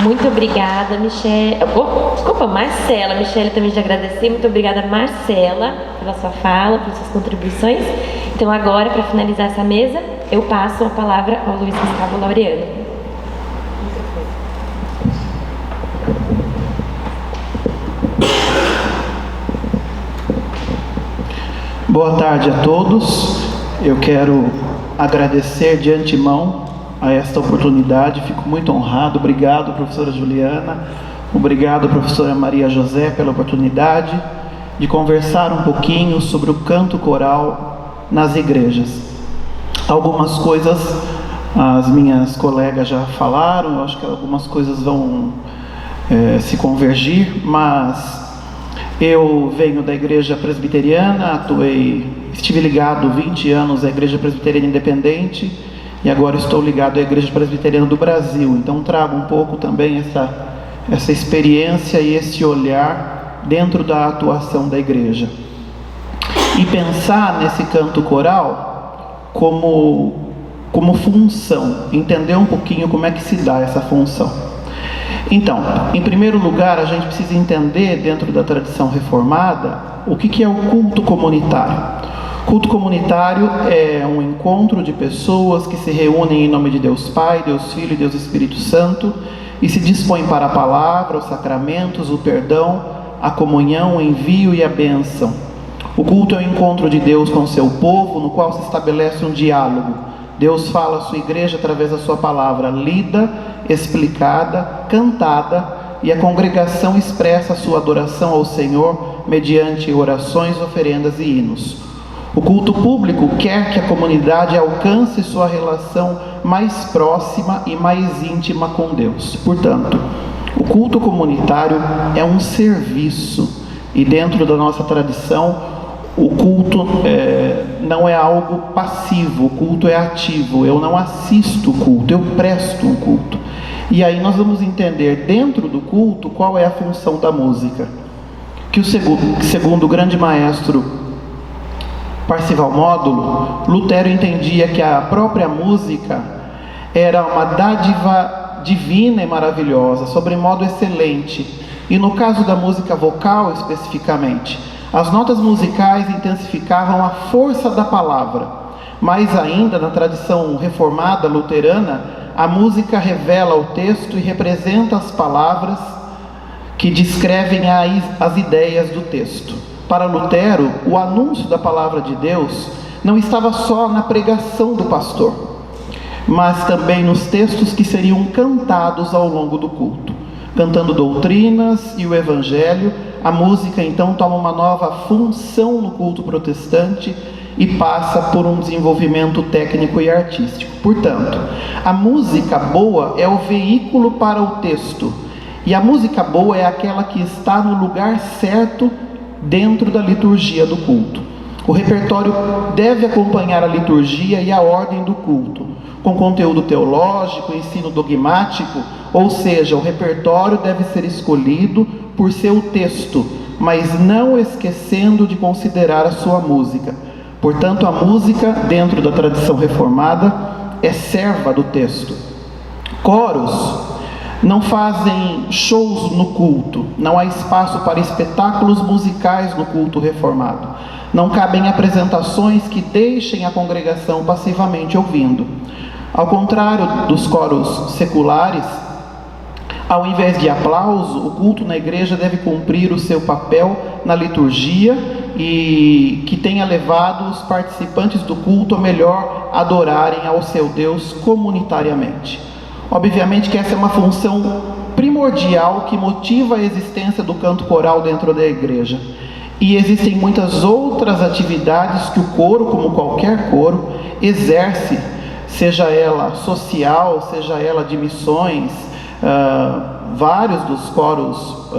Muito obrigada, Michele. Desculpa, Marcela. Michele também já agradeci. Muito obrigada, Marcela, pela sua fala, pelas suas contribuições. Então, agora, para finalizar essa mesa, eu passo a palavra ao Luiz Gustavo Laureano. Boa tarde a todos. Eu quero agradecer de antemão a esta oportunidade, fico muito honrado. Obrigado, professora Juliana, obrigado, professora Maria José, pela oportunidade de conversar um pouquinho sobre o canto coral nas igrejas. Algumas coisas as minhas colegas já falaram, eu acho que algumas coisas vão se convergir, mas eu venho da Igreja Presbiteriana, estive ligado 20 anos à Igreja Presbiteriana Independente, e agora estou ligado à Igreja Presbiteriana do Brasil. Então trago um pouco também essa experiência e esse olhar dentro da atuação da igreja. E pensar nesse canto coral como função, entender um pouquinho como é que se dá essa função. Então, em primeiro lugar, a gente precisa entender, dentro da tradição reformada, o que é o culto comunitário. Culto comunitário é um encontro de pessoas que se reúnem em nome de Deus Pai, Deus Filho e Deus Espírito Santo e se dispõem para a palavra, os sacramentos, o perdão, a comunhão, o envio e a bênção. O culto é o encontro de Deus com o seu povo, no qual se estabelece um diálogo. Deus fala à sua igreja através da sua palavra lida, explicada, cantada, e a congregação expressa a sua adoração ao Senhor mediante orações, oferendas e hinos. O culto público quer que a comunidade alcance sua relação mais próxima e mais íntima com Deus. Portanto, o culto comunitário é um serviço, e dentro da nossa tradição, o culto não é algo passivo, o culto é ativo. Eu não assisto o culto, eu presto um culto. E aí nós vamos entender dentro do culto qual é a função da música. Que segundo o grande maestro Parcival Módulo, Lutero entendia que a própria música era uma dádiva divina e maravilhosa, sobremodo excelente. E no caso da música vocal especificamente, as notas musicais intensificavam a força da palavra. Mais ainda, na tradição reformada luterana, a música revela o texto e representa as palavras que descrevem as ideias do texto. Para Lutero, o anúncio da palavra de Deus não estava só na pregação do pastor, mas também nos textos que seriam cantados ao longo do culto. Cantando doutrinas e o evangelho, a música então toma uma nova função no culto protestante e passa por um desenvolvimento técnico e artístico. Portanto, a música boa é o veículo para o texto, e a música boa é aquela que está no lugar certo dentro da liturgia do culto. O repertório deve acompanhar a liturgia e a ordem do culto, com conteúdo teológico, ensino dogmático, ou seja, o repertório deve ser escolhido por seu texto, mas não esquecendo de considerar a sua música. Portanto, a música, dentro da tradição reformada, é serva do texto. Coros não fazem shows no culto, não há espaço para espetáculos musicais no culto reformado. Não cabem apresentações que deixem a congregação passivamente ouvindo. Ao contrário dos coros seculares, ao invés de aplauso, o culto na igreja deve cumprir o seu papel na liturgia e que tenha levado os participantes do culto a melhor adorarem ao seu Deus comunitariamente. Obviamente que essa é uma função primordial que motiva a existência do canto coral dentro da igreja. E existem muitas outras atividades que o coro, como qualquer coro, exerce, seja ela social, seja ela de missões. Vários dos coros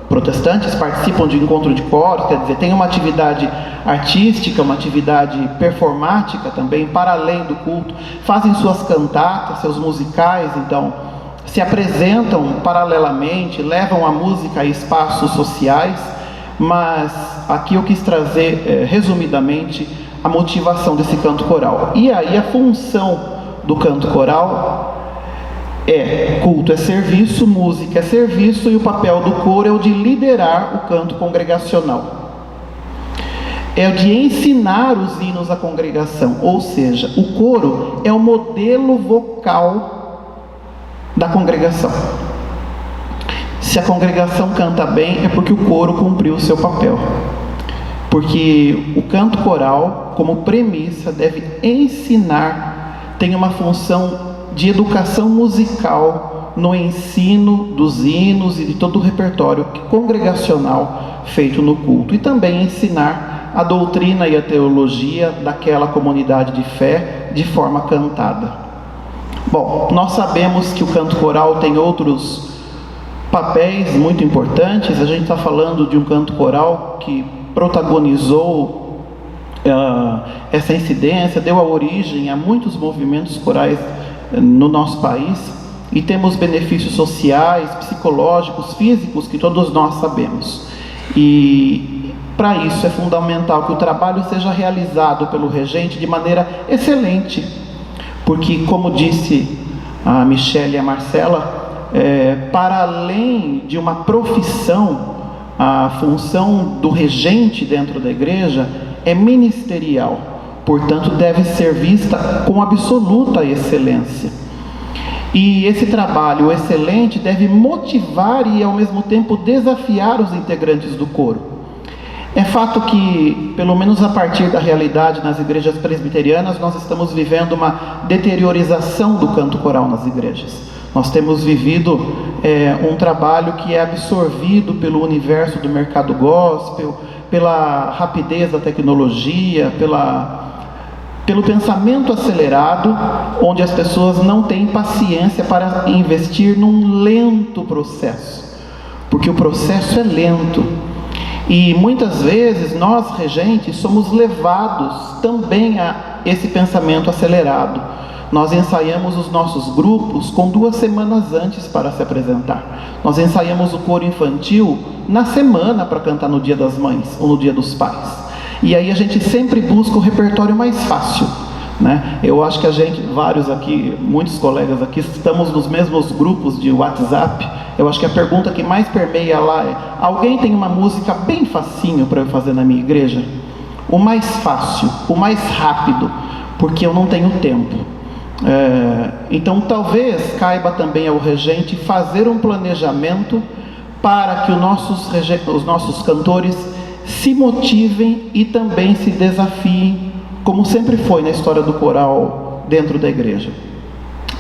protestantes participam de encontro de coros, quer dizer, tem uma atividade artística, uma atividade performática também, para além do culto, fazem suas cantatas, seus musicais, então, se apresentam paralelamente, levam a música a espaços sociais, mas aqui eu quis trazer, resumidamente, a motivação desse canto coral. E aí a função do canto coral culto é serviço, música é serviço, e o papel do coro é o de liderar o canto congregacional. É o de ensinar os hinos à congregação, ou seja, o coro é o modelo vocal da congregação. Se a congregação canta bem, é porque o coro cumpriu o seu papel. Porque o canto coral, como premissa, deve ensinar, tem uma função de educação musical no ensino dos hinos e de todo o repertório congregacional feito no culto, e também ensinar a doutrina e a teologia daquela comunidade de fé de forma cantada. Bom, nós sabemos que o canto coral tem outros papéis muito importantes. A gente está falando de um canto coral que protagonizou essa incidência, deu a origem a muitos movimentos corais no nosso país, e temos benefícios sociais, psicológicos, físicos que todos nós sabemos. E para isso é fundamental que o trabalho seja realizado pelo regente de maneira excelente, porque, como disse a Michele e a Marcela, para além de uma profissão, a função do regente dentro da igreja é ministerial, portanto deve ser vista com absoluta excelência. E esse trabalho excelente deve motivar e ao mesmo tempo desafiar os integrantes do coro. É fato que, pelo menos a partir da realidade nas igrejas presbiterianas, nós estamos vivendo uma deteriorização do canto coral nas igrejas. Nós temos vivido um trabalho que é absorvido pelo universo do mercado gospel, pela rapidez da tecnologia, pelo pensamento acelerado, onde as pessoas não têm paciência para investir num lento processo, porque o processo é lento. E muitas vezes nós, regentes, somos levados também a esse pensamento acelerado. Nós ensaiamos os nossos grupos com 2 semanas antes para se apresentar. Nós ensaiamos o coro infantil na semana para cantar no Dia das Mães ou no Dia dos Pais. E aí a gente sempre busca o repertório mais fácil, né? Eu acho que vários aqui, muitos colegas aqui, estamos nos mesmos grupos de WhatsApp. Eu acho que a pergunta que mais permeia lá é: alguém tem uma música bem facinho para eu fazer na minha igreja? O mais fácil, o mais rápido, porque eu não tenho tempo. Então talvez caiba também ao regente fazer um planejamento para que os nossos cantores se motivem e também se desafiem, como sempre foi na história do coral dentro da igreja.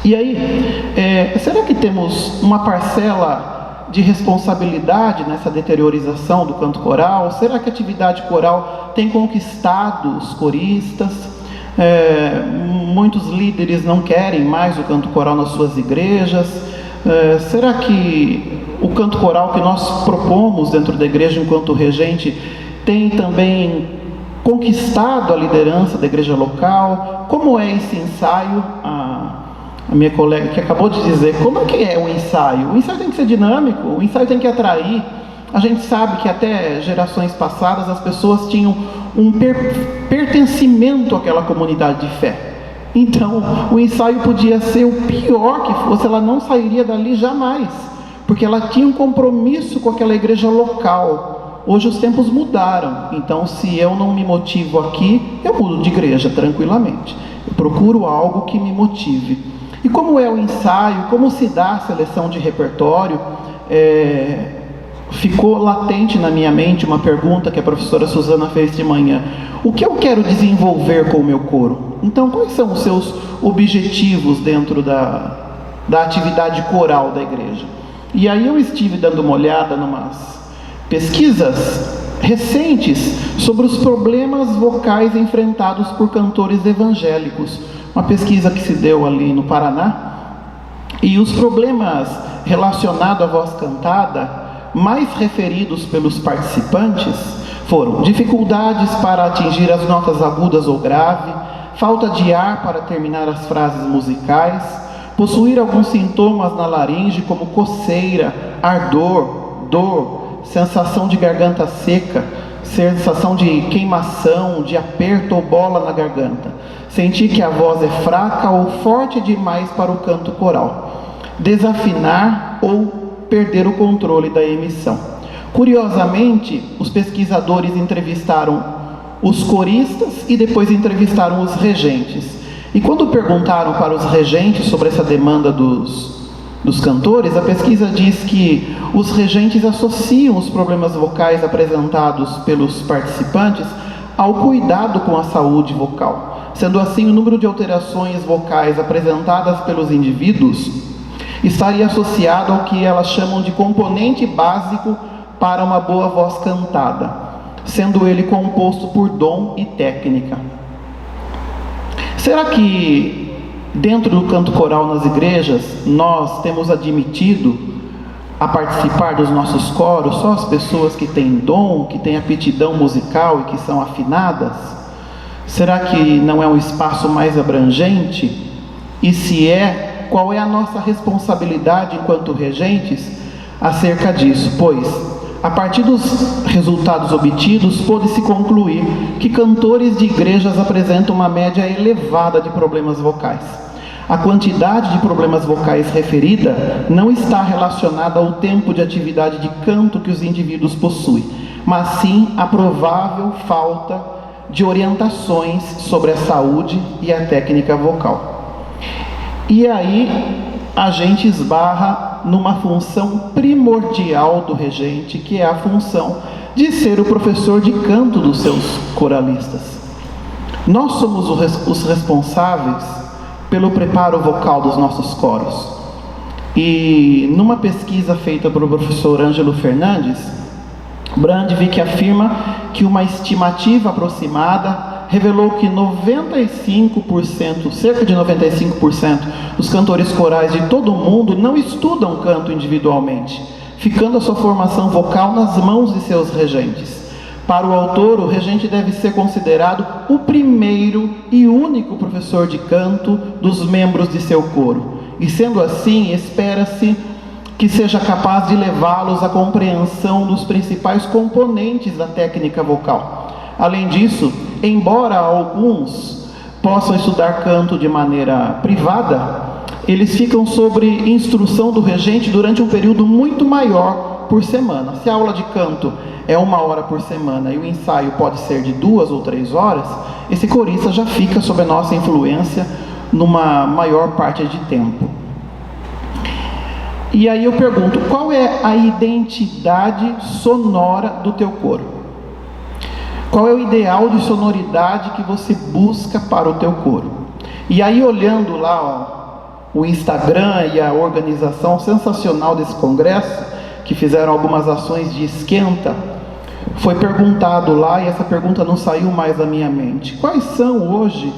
E aí, será que temos uma parcela de responsabilidade nessa deteriorização do canto coral? Será que a atividade coral tem conquistado os coristas? Muitos líderes não querem mais o canto coral nas suas igrejas. Será que o canto coral que nós propomos dentro da igreja enquanto regente tem também conquistado a liderança da igreja local? Como é esse ensaio? A minha colega que acabou de dizer, como é que é o ensaio? O ensaio tem que ser dinâmico, o ensaio tem que atrair. A gente sabe que até gerações passadas as pessoas tinham um pertencimento àquela comunidade de fé. Então, o ensaio podia ser o pior que fosse, ela não sairia dali jamais, porque ela tinha um compromisso com aquela igreja local. Hoje os tempos mudaram, então se eu não me motivo aqui, eu mudo de igreja tranquilamente. Eu procuro algo que me motive. E como é o ensaio, como se dá a seleção de repertório? Ficou latente na minha mente uma pergunta que a professora Suzana fez de manhã: o que eu quero desenvolver com o meu coro? Então, quais são os seus objetivos dentro da atividade coral da igreja? E aí eu estive dando uma olhada em umas pesquisas recentes sobre os problemas vocais enfrentados por cantores evangélicos, uma pesquisa que se deu ali no Paraná, e os problemas relacionados à voz cantada mais referidos pelos participantes foram dificuldades para atingir as notas agudas ou grave, falta de ar para terminar as frases musicais, possuir alguns sintomas na laringe como coceira, ardor, dor, sensação de garganta seca, sensação de queimação, de aperto ou bola na garganta, sentir que a voz é fraca ou forte demais para o canto coral, desafinar ou perder o controle da emissão. Curiosamente, os pesquisadores entrevistaram os coristas e depois entrevistaram os regentes. E quando perguntaram para os regentes sobre essa demanda dos cantores, a pesquisa diz que os regentes associam os problemas vocais apresentados pelos participantes ao cuidado com a saúde vocal. Sendo assim, o número de alterações vocais apresentadas pelos indivíduos estaria associado ao que elas chamam de componente básico para uma boa voz cantada, sendo ele composto por dom e técnica. Será que dentro do canto coral nas igrejas nós temos admitido a participar dos nossos coros só as pessoas que têm dom, que têm aptidão musical e que são afinadas? Será que não é um espaço mais abrangente? E se é, qual é a nossa responsabilidade enquanto regentes acerca disso? Pois, a partir dos resultados obtidos, pôde-se concluir que cantores de igrejas apresentam uma média elevada de problemas vocais. A quantidade de problemas vocais referida não está relacionada ao tempo de atividade de canto que os indivíduos possuem, mas sim à provável falta de orientações sobre a saúde e a técnica vocal. E aí a gente esbarra numa função primordial do regente, que é a função de ser o professor de canto dos seus coralistas. Nós somos os responsáveis pelo preparo vocal dos nossos coros. E numa pesquisa feita pelo professor Ângelo Fernandes, Brandvik afirma que uma estimativa aproximada revelou que 95%, cerca de 95% dos cantores corais de todo o mundo não estudam canto individualmente, ficando a sua formação vocal nas mãos de seus regentes. Para o autor, o regente deve ser considerado o primeiro e único professor de canto dos membros de seu coro. E sendo assim, espera-se que seja capaz de levá-los à compreensão dos principais componentes da técnica vocal. Além disso, embora alguns possam estudar canto de maneira privada, eles ficam sob instrução do regente durante um período muito maior por semana. Se a aula de canto é 1 hora por semana e o ensaio pode ser de 2 ou 3 horas, esse corista já fica sob a nossa influência numa maior parte de tempo. E aí eu pergunto, qual é a identidade sonora do teu coro? Qual é o ideal de sonoridade que você busca para o teu coro? E aí, olhando lá o Instagram e a organização sensacional desse congresso, que fizeram algumas ações de esquenta, foi perguntado lá, e essa pergunta não saiu mais da minha mente: quais são hoje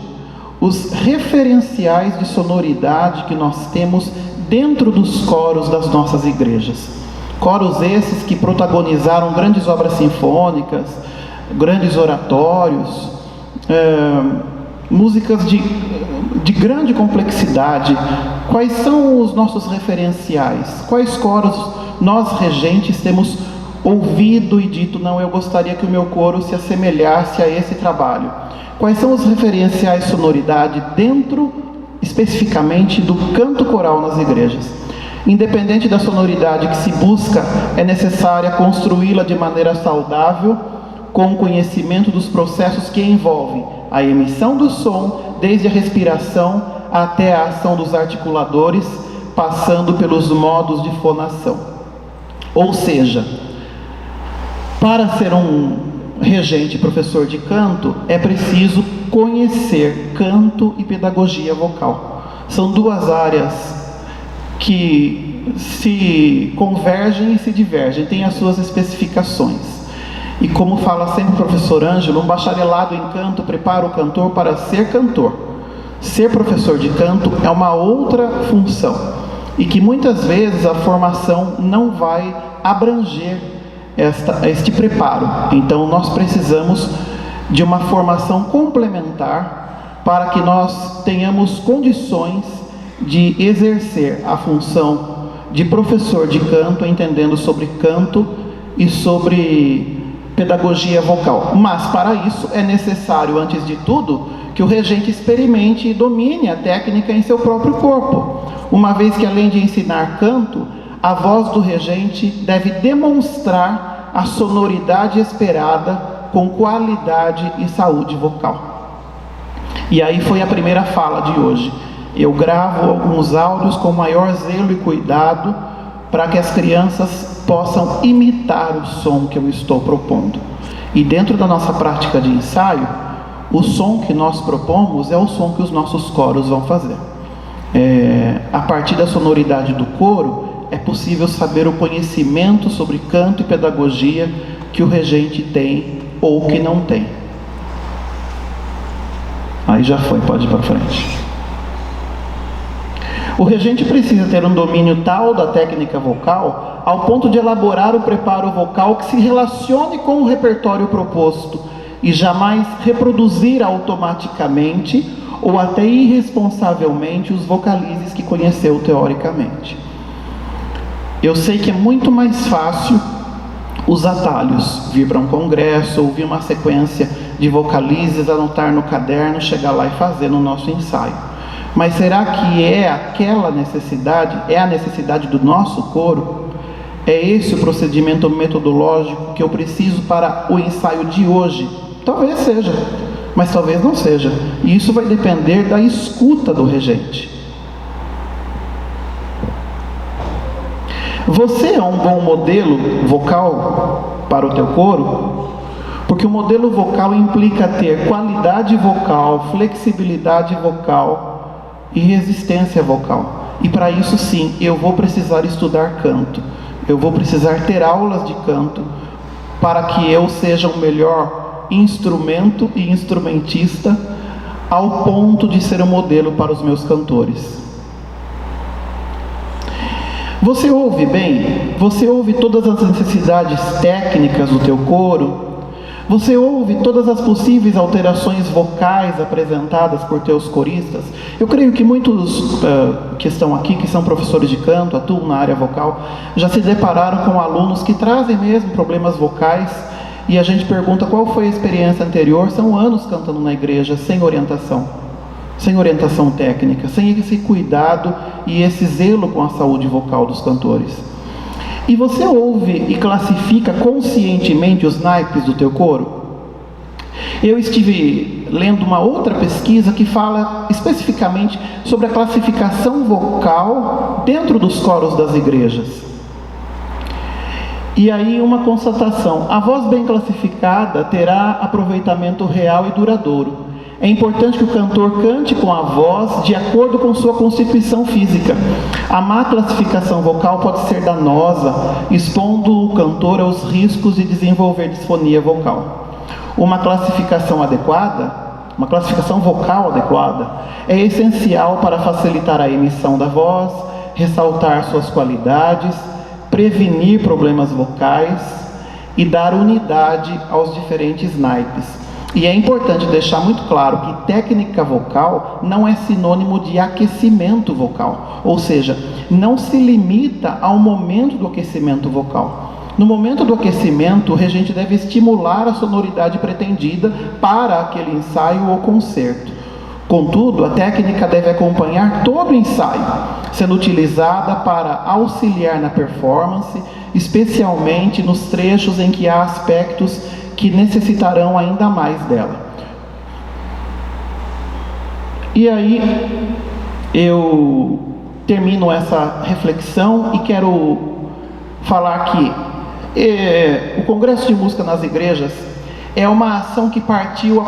os referenciais de sonoridade que nós temos dentro dos coros das nossas igrejas? Coros esses que protagonizaram grandes obras sinfônicas, grandes oratórios, músicas de grande complexidade. Quais são os nossos referenciais? Quais coros nós, regentes, temos ouvido e dito: não, eu gostaria que o meu coro se assemelhasse a esse trabalho? Quais são os referenciais de sonoridade dentro, especificamente, do canto coral nas igrejas? Independente da sonoridade que se busca, é necessária construí-la de maneira saudável, com o conhecimento dos processos que envolvem a emissão do som, desde a respiração até a ação dos articuladores, passando pelos modos de fonação. Ou seja, para ser um regente professor de canto, é preciso conhecer canto e pedagogia vocal. São duas áreas que se convergem e se divergem, têm as suas especificações. E como fala sempre o professor Ângelo, um bacharelado em canto prepara o cantor para ser cantor. Ser professor de canto é uma outra função, e que muitas vezes a formação não vai abranger este preparo. Então nós precisamos de uma formação complementar para que nós tenhamos condições de exercer a função de professor de canto, entendendo sobre canto e sobre pedagogia vocal. Mas para isso é necessário, antes de tudo, que o regente experimente e domine a técnica em seu próprio corpo, uma vez que, além de ensinar canto, a voz do regente deve demonstrar a sonoridade esperada com qualidade e saúde vocal. E aí foi a primeira fala de hoje. Eu gravo alguns áudios com maior zelo e cuidado para que as crianças possam imitar o som que eu estou propondo. E dentro da nossa prática de ensaio, o som que nós propomos é o som que os nossos coros vão fazer. A partir da sonoridade do coro, é possível saber o conhecimento sobre canto e pedagogia que o regente tem ou que não tem. Aí já foi, pode ir para frente. O regente precisa ter um domínio tal da técnica vocal ao ponto de elaborar o preparo vocal que se relacione com o repertório proposto e jamais reproduzir automaticamente ou até irresponsavelmente os vocalizes que conheceu teoricamente. Eu sei que é muito mais fácil os atalhos, vir para um congresso, ouvir uma sequência de vocalizes, anotar no caderno, chegar lá e fazer no nosso ensaio. Mas será que é aquela necessidade, é a necessidade do nosso coro? É esse o procedimento metodológico que eu preciso para o ensaio de hoje? Talvez seja, mas talvez não seja. E isso vai depender da escuta do regente. Você é um bom modelo vocal para o teu coro? Porque o modelo vocal implica ter qualidade vocal, flexibilidade vocal e resistência vocal. E para isso sim, eu vou precisar estudar canto. Eu vou precisar ter aulas de canto para que eu seja um melhor instrumento e instrumentista ao ponto de ser um modelo para os meus cantores. Você ouve bem? Você ouve todas as necessidades técnicas do teu coro? Você ouve todas as possíveis alterações vocais apresentadas por teus coristas? Eu creio que muitos que estão aqui, que são professores de canto, atuam na área vocal, já se depararam com alunos que trazem mesmo problemas vocais e a gente pergunta qual foi a experiência anterior. São anos cantando na igreja sem orientação técnica, sem esse cuidado e esse zelo com a saúde vocal dos cantores. E você ouve e classifica conscientemente os naipes do teu coro? Eu estive lendo uma outra pesquisa que fala especificamente sobre a classificação vocal dentro dos coros das igrejas. E aí uma constatação: a voz bem classificada terá aproveitamento real e duradouro. É importante que o cantor cante com a voz de acordo com sua constituição física. A má classificação vocal pode ser danosa, expondo o cantor aos riscos de desenvolver disfonia vocal. Uma classificação vocal adequada, é essencial para facilitar a emissão da voz, ressaltar suas qualidades, prevenir problemas vocais e dar unidade aos diferentes naipes. E é importante deixar muito claro que técnica vocal não é sinônimo de aquecimento vocal, ou seja, não se limita ao momento do aquecimento vocal. No momento do aquecimento, o regente deve estimular a sonoridade pretendida para aquele ensaio ou concerto. Contudo, a técnica deve acompanhar todo o ensaio, sendo utilizada para auxiliar na performance, especialmente nos trechos em que há aspectos que necessitarão ainda mais dela. E aí eu termino essa reflexão e quero falar que o Congresso de Música nas Igrejas é uma ação que partiu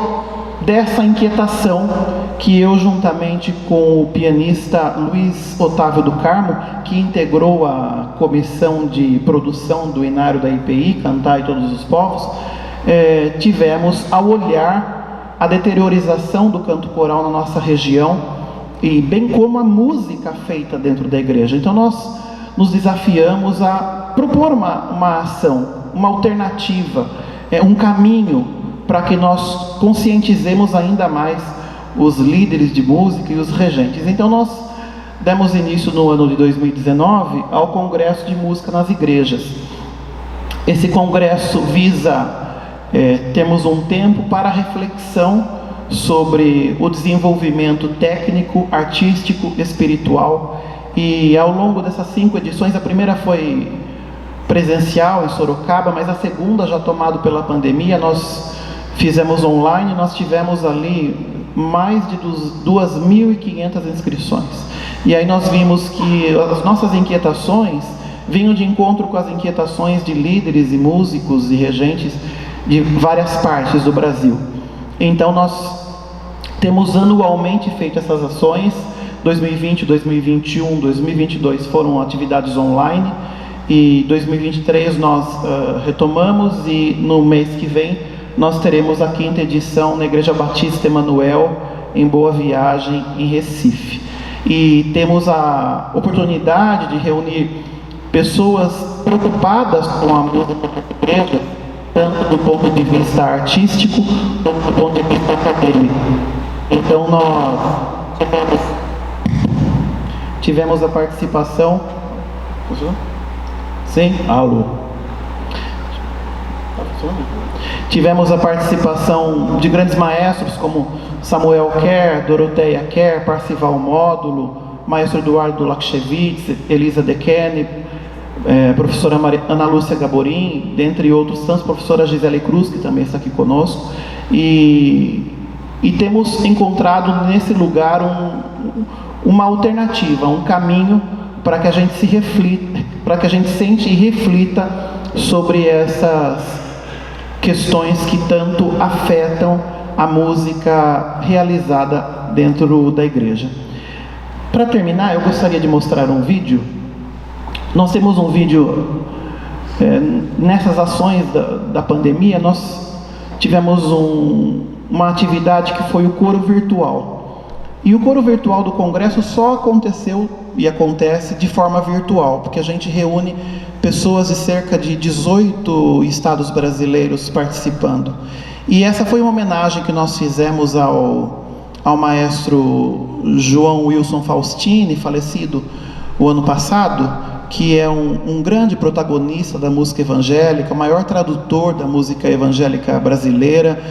dessa inquietação que eu, juntamente com o pianista Luiz Otávio do Carmo, que integrou a comissão de produção do Inário da IPI, Cantar e Todos os Povos, tivemos ao olhar a deteriorização do canto coral na nossa região, e bem como a música feita dentro da igreja. Então nós nos desafiamos a propor uma ação, uma alternativa, um caminho para que nós conscientizemos ainda mais os líderes de música e os regentes. Então nós demos início no ano de 2019 ao Congresso de Música nas Igrejas. Esse congresso visa temos um tempo para reflexão sobre o desenvolvimento técnico, artístico, espiritual, e ao longo dessas 5 edições, a primeira foi presencial em Sorocaba, mas a segunda, já tomado pela pandemia, nós fizemos online. Nós tivemos ali mais de 2.500 inscrições, e aí nós vimos que as nossas inquietações vinham de encontro com as inquietações de líderes e músicos e regentes de várias partes do Brasil. Então nós temos anualmente feito essas ações. 2020, 2021, 2022 foram atividades online, e 2023 nós retomamos, e no mês que vem nós teremos a 5ª edição na Igreja Batista Emanuel, em Boa Viagem, em Recife. E temos a oportunidade de reunir pessoas preocupadas com a música da igreja, tanto do ponto de vista artístico como do ponto de vista acadêmico. Então nós tivemos a participação. Sim? Alô? Tivemos a participação de grandes maestros como Samuel Kerr, Doroteia Kerr, Parcival Módulo, maestro Eduardo Lakshevitz, Elisa Dekene, professora Ana Lúcia Gaborim, dentre outros tantos, professora Gisele Cruz, que também está aqui conosco. e temos encontrado nesse lugar uma alternativa, um caminho para que a gente se reflita, para que a gente sente e reflita sobre essas questões que tanto afetam a música realizada dentro da igreja. Para terminar, eu gostaria de mostrar um vídeo. Nós temos um vídeo, nessas ações da pandemia, nós tivemos uma atividade que foi o coro virtual. E o coro virtual do Congresso só aconteceu e acontece de forma virtual, porque a gente reúne pessoas de cerca de 18 estados brasileiros participando. E essa foi uma homenagem que nós fizemos ao maestro João Wilson Faustini, falecido o ano passado, que é um grande protagonista da música evangélica, o maior tradutor da música evangélica brasileira,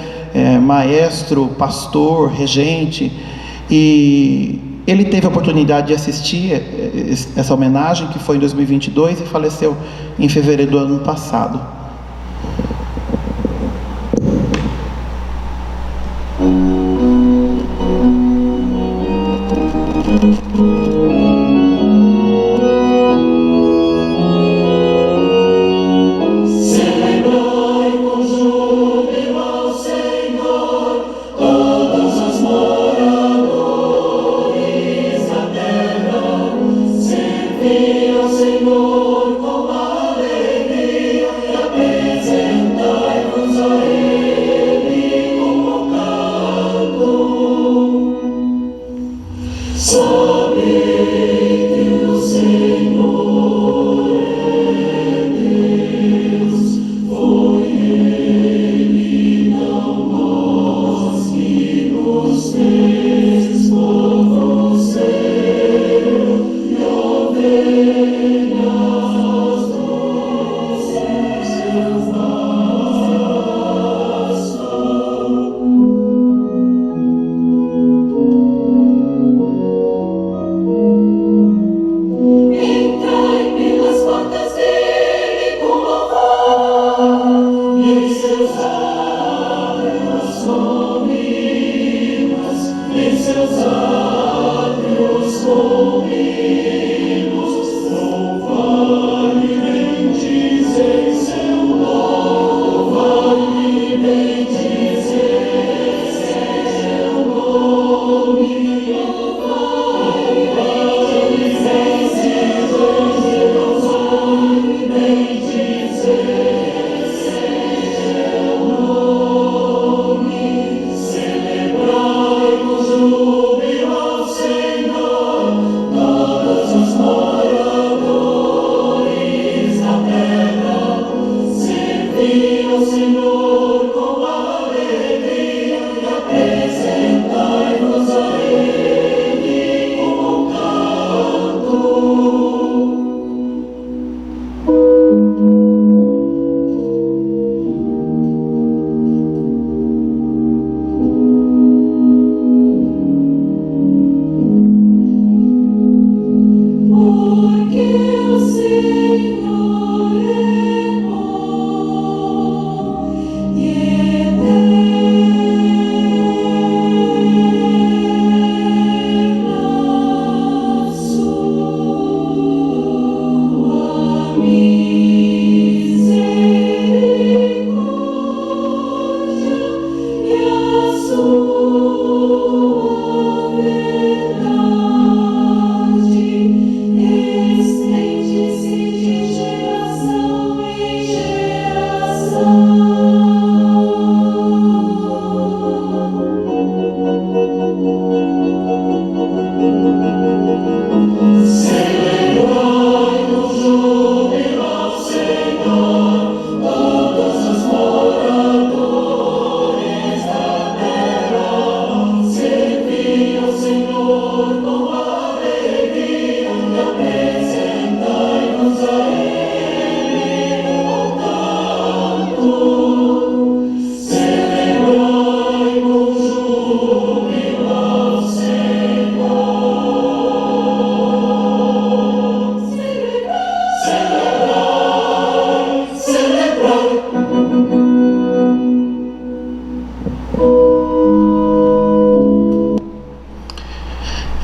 maestro, pastor, regente. E ele teve a oportunidade de assistir essa homenagem, que foi em 2022, e faleceu em fevereiro do ano passado.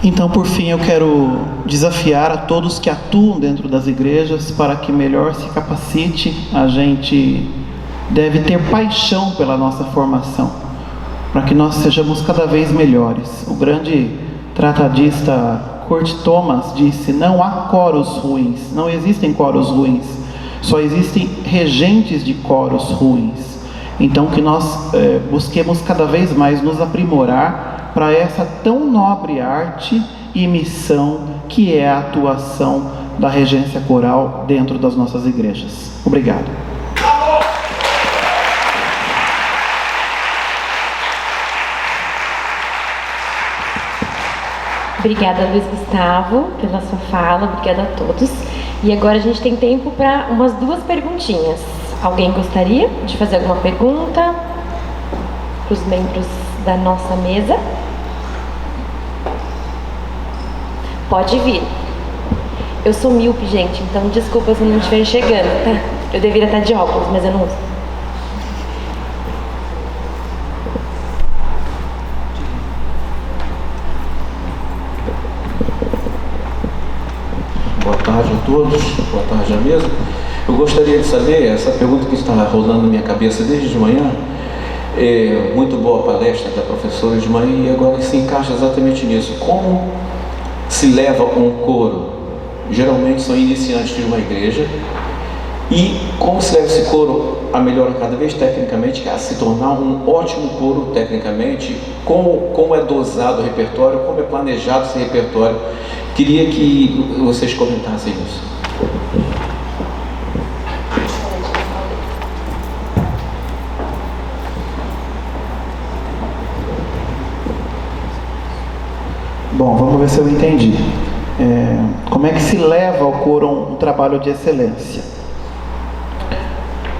Então, por fim, eu quero desafiar a todos que atuam dentro das igrejas para que melhor se capacite. A gente deve ter paixão pela nossa formação, para que nós sejamos cada vez melhores. O grande tratadista Kurt Thomas disse: não há coros ruins, não existem coros ruins, só existem regentes de coros ruins. Então que nós busquemos cada vez mais nos aprimorar para essa tão nobre arte e missão que é a atuação da regência coral dentro das nossas igrejas. Obrigado. Obrigada, Luiz Gustavo, pela sua fala. Obrigada a todos. E agora a gente tem tempo para umas 2 perguntinhas. Alguém gostaria de fazer alguma pergunta para os membros da nossa mesa? Pode vir. Eu sou míope, gente, então desculpa se eu não estiver chegando, tá? Eu deveria estar de óculos, mas eu não uso. Boa tarde a todos, boa tarde à mesa. Eu gostaria de saber, essa pergunta que está rolando na minha cabeça desde de manhã, muito boa a palestra da professora de manhã, e agora se encaixa exatamente nisso. Como se leva um coro? Geralmente são iniciantes de uma igreja, e como se leva esse coro a melhorar cada vez tecnicamente, a se tornar um ótimo coro tecnicamente, como é dosado o repertório, como é planejado esse repertório. Queria que vocês comentassem isso. Bom, vamos ver se eu entendi. Como é que se leva ao coro um trabalho de excelência?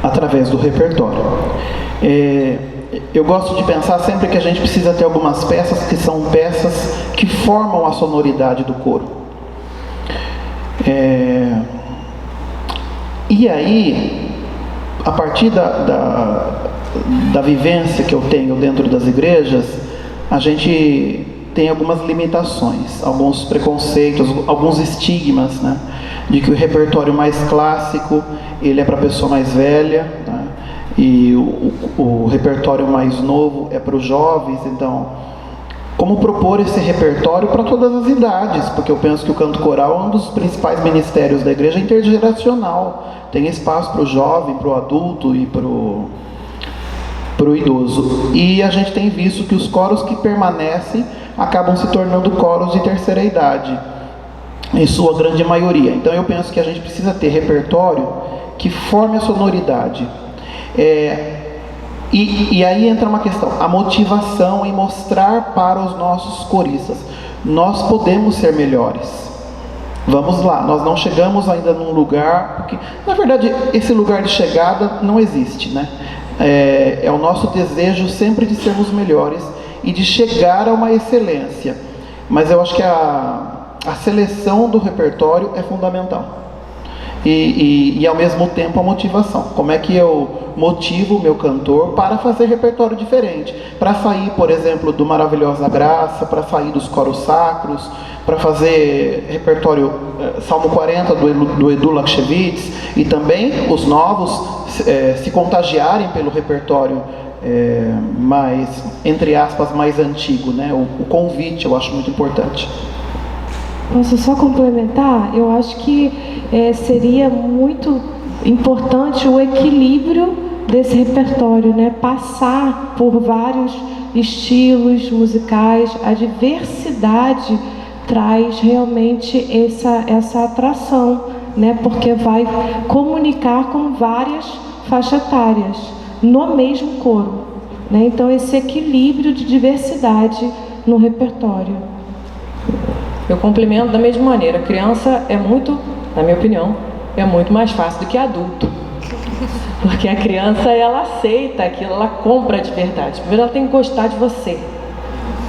Através do repertório. Eu gosto de pensar sempre que a gente precisa ter algumas peças que são peças que formam a sonoridade do coro. E aí, a partir da vivência que eu tenho dentro das igrejas, a gente tem algumas limitações, alguns preconceitos, alguns estigmas, né? De que o repertório mais clássico, ele é para a pessoa mais velha, né? E o repertório mais novo é para os jovens. Então, como propor esse repertório para todas as idades? Porque eu penso que o canto coral é um dos principais ministérios da igreja intergeracional. Tem espaço para o jovem, para o adulto e para o idoso. E a gente tem visto que os coros que permanecem acabam se tornando coros de terceira idade, em sua grande maioria. Então eu penso que a gente precisa ter repertório que forme a sonoridade. E aí entra uma questão, a motivação em mostrar para os nossos coristas: nós podemos ser melhores. Vamos lá, nós não chegamos ainda num lugar, porque na verdade esse lugar de chegada não existe, né? É o nosso desejo sempre de sermos melhores e de chegar a uma excelência. Mas eu acho que a seleção do repertório é fundamental. E ao mesmo tempo a motivação. Como é que eu motivo o meu cantor para fazer repertório diferente? Para sair, por exemplo, do Maravilhosa Graça, para sair dos coros sacros, para fazer repertório Salmo 40 do Edu Lakshevitz, e também os novos se contagiarem pelo repertório mais, entre aspas, mais antigo, né? O convite eu acho muito importante. Posso só complementar? Eu acho que seria muito importante o equilíbrio desse repertório, né? Passar por vários estilos musicais. A diversidade traz realmente essa atração, né? Porque vai comunicar com várias faixas etárias no mesmo coro, né? Então esse equilíbrio de diversidade no repertório. Eu complemento da mesma maneira. A criança é muito, na minha opinião, é muito mais fácil do que adulto. Porque a criança, ela aceita aquilo, ela compra de verdade. Primeiro ela tem que gostar de você,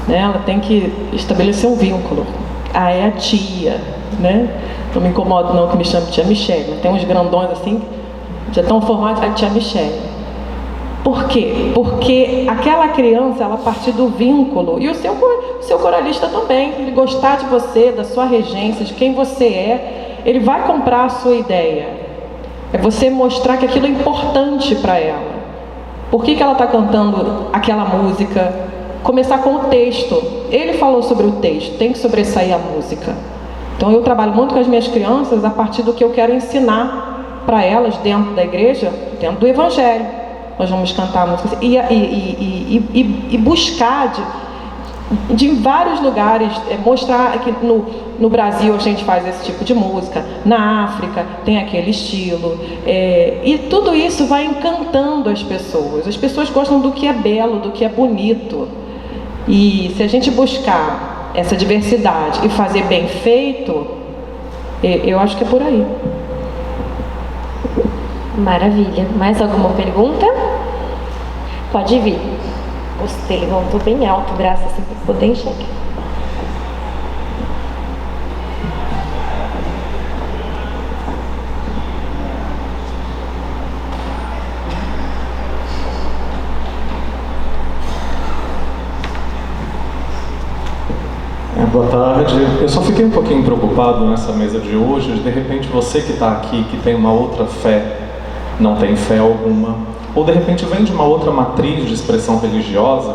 né? Ela tem que estabelecer um vínculo. É a tia, né? Não me incomodo não que me chame tia Michele, mas tem uns grandões assim, já estão formados a tia Michele. Por quê? Porque aquela criança, ela a partir do vínculo, e o seu coralista também, ele gostar de você, da sua regência, de quem você é, ele vai comprar a sua ideia. É você mostrar que aquilo é importante para ela. Por que ela está cantando aquela música? Começar com o texto. Ele falou sobre o texto, tem que sobressair a música. Então eu trabalho muito com as minhas crianças a partir do que eu quero ensinar para elas dentro da igreja, dentro do Evangelho. Nós vamos cantar a música e buscar de vários lugares, mostrar que no Brasil a gente faz esse tipo de música, na África tem aquele estilo, e tudo isso vai encantando as pessoas gostam do que é belo, do que é bonito, e se a gente buscar essa diversidade e fazer bem feito, eu acho que é por aí. Maravilha. Mais alguma pergunta? Pode vir. Você levantou bem alto o braço assim para poder enxergar. Boa tarde. Eu só fiquei um pouquinho preocupado nessa mesa de hoje, de repente você que está aqui, que tem uma outra fé, não tem fé alguma, ou de repente vem de uma outra matriz de expressão religiosa,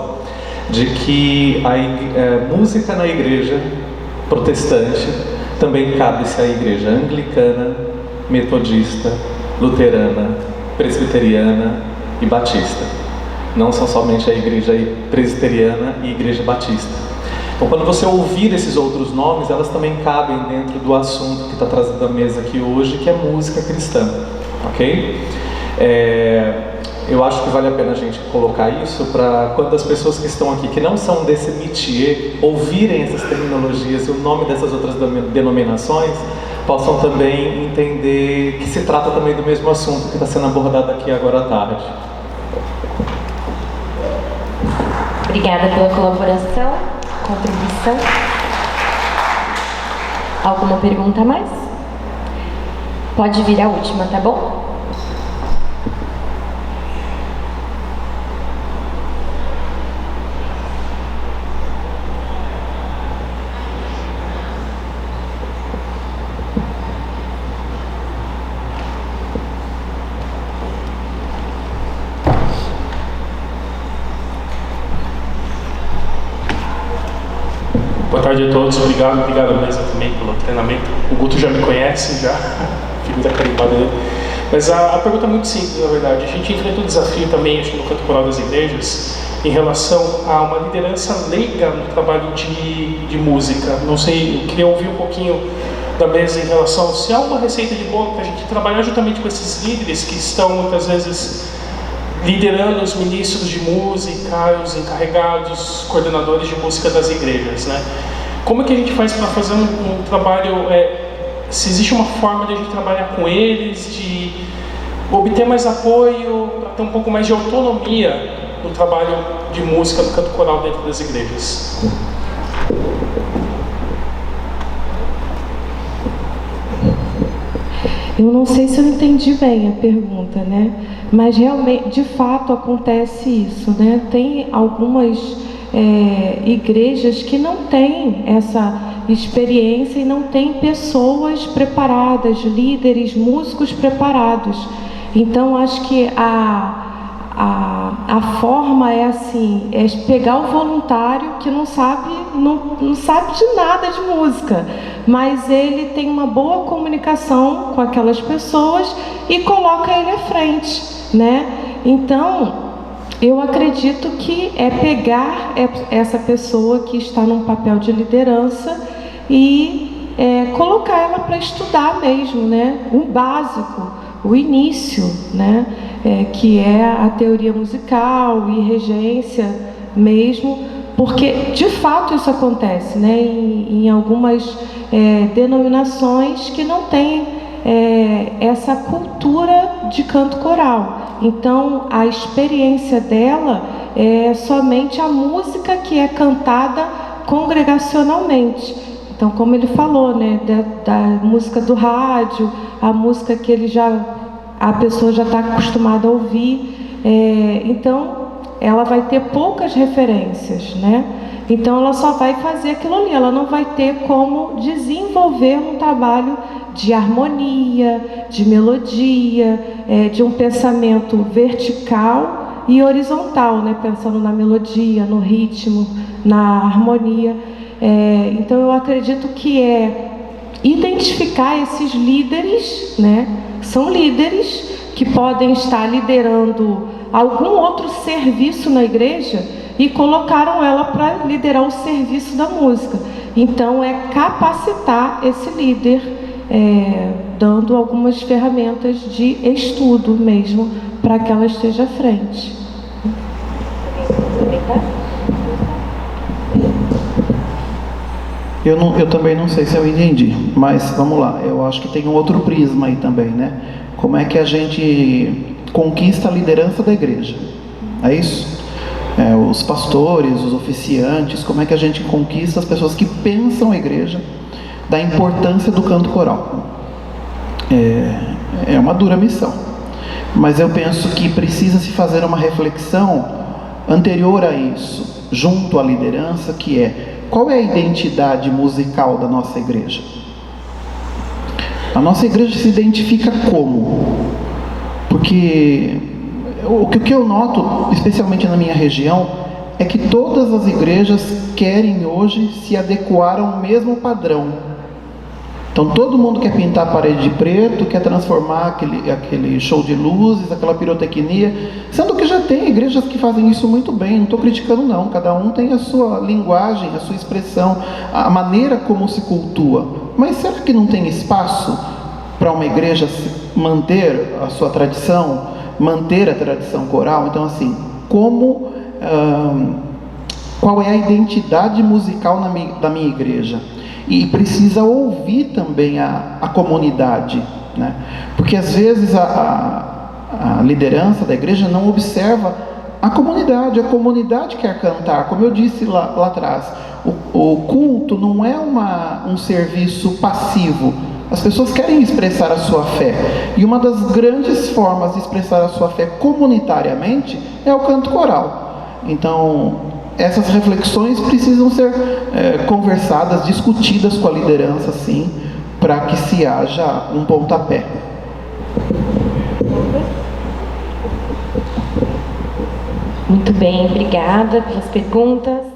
de que a música na igreja protestante também cabe-se à igreja anglicana, metodista, luterana, presbiteriana e batista. Não são somente a igreja presbiteriana e igreja batista. Então, quando você ouvir esses outros nomes, elas também cabem dentro do assunto que está trazido à mesa aqui hoje, que é música cristã, ok? Eu acho que vale a pena a gente colocar isso para quando as pessoas que estão aqui, que não são desse métier, ouvirem essas terminologias e o nome dessas outras denominações, possam também entender que se trata também do mesmo assunto que está sendo abordado aqui agora à tarde. Obrigada pela colaboração, contribuição. Alguma pergunta a mais? Pode vir a última, tá bom? Boa tarde a todos, obrigado à mesa também pelo treinamento. O Guto já me conhece, já, figura carimbada dele. Mas a pergunta é muito simples, na verdade. A gente enfrenta um desafio também, acho que no canto coral das igrejas, em relação a uma liderança leiga no trabalho de música. Não sei, eu queria ouvir um pouquinho da mesa em relação se há uma receita de bolo para a gente trabalhar juntamente com esses líderes que estão muitas vezes liderando os ministros de música, os encarregados, coordenadores de música das igrejas, né? Como é que a gente faz para fazer um trabalho, se existe uma forma de a gente trabalhar com eles, de obter mais apoio, para ter um pouco mais de autonomia no trabalho de música do canto coral dentro das igrejas? Eu não sei se eu entendi bem a pergunta, né? Mas realmente, de fato, acontece isso, né? Tem algumas igrejas que não têm essa experiência e não têm pessoas preparadas, líderes, músicos preparados. Então, acho que a forma é assim, é pegar o voluntário que não sabe de nada de música, mas ele tem uma boa comunicação com aquelas pessoas e coloca ele à frente, né? Então, eu acredito que é pegar essa pessoa que está num papel de liderança e colocar ela para estudar mesmo, né? O básico, o início, né? Que é a teoria musical e regência mesmo, porque de fato isso acontece, né? Em algumas denominações que não têm essa cultura de canto coral. Então, a experiência dela é somente a música que é cantada congregacionalmente. Então, como ele falou, né, da música do rádio, a música que a pessoa já está acostumada a ouvir, Então, ela vai ter poucas referências, né? Então, ela só vai fazer aquilo ali, ela não vai ter como desenvolver um trabalho de harmonia, de melodia, de um pensamento vertical e horizontal, né? Pensando na melodia, no ritmo, na harmonia. Então, eu acredito que identificar esses líderes, né? São líderes que podem estar liderando algum outro serviço na igreja e colocaram ela para liderar o serviço da música. Então, é capacitar esse líder, dando algumas ferramentas de estudo mesmo, para que ela esteja à frente. Eu também não sei se eu entendi, mas vamos lá, eu acho que tem um outro prisma aí também, né? Como é que a gente conquista a liderança da igreja? É isso? Os pastores, os oficiantes, como é que a gente conquista as pessoas que pensam a igreja da importância do canto coral? É uma dura missão, mas eu penso que precisa se fazer uma reflexão anterior a isso, junto à liderança, que qual é a identidade musical da nossa igreja? A nossa igreja se identifica como? Porque o que eu noto, especialmente na minha região, é que todas as igrejas querem hoje se adequar ao mesmo padrão. Então todo mundo quer pintar a parede de preto, quer transformar aquele show de luzes, aquela pirotecnia, sendo que já tem igrejas que fazem isso muito bem, não estou criticando não, cada um tem a sua linguagem, a sua expressão, a maneira como se cultua. Mas será que não tem espaço para uma igreja manter a sua tradição, manter a tradição coral? Então assim, qual é a identidade musical da minha igreja? E precisa ouvir também a comunidade, né? Porque às vezes a liderança da igreja não observa a comunidade quer cantar. Como eu disse lá atrás, o culto não é um serviço passivo. As pessoas querem expressar a sua fé, e uma das grandes formas de expressar a sua fé comunitariamente é o canto coral. Então, essas reflexões precisam ser conversadas, discutidas com a liderança, sim, para que se haja um pontapé. Muito bem, obrigada pelas perguntas.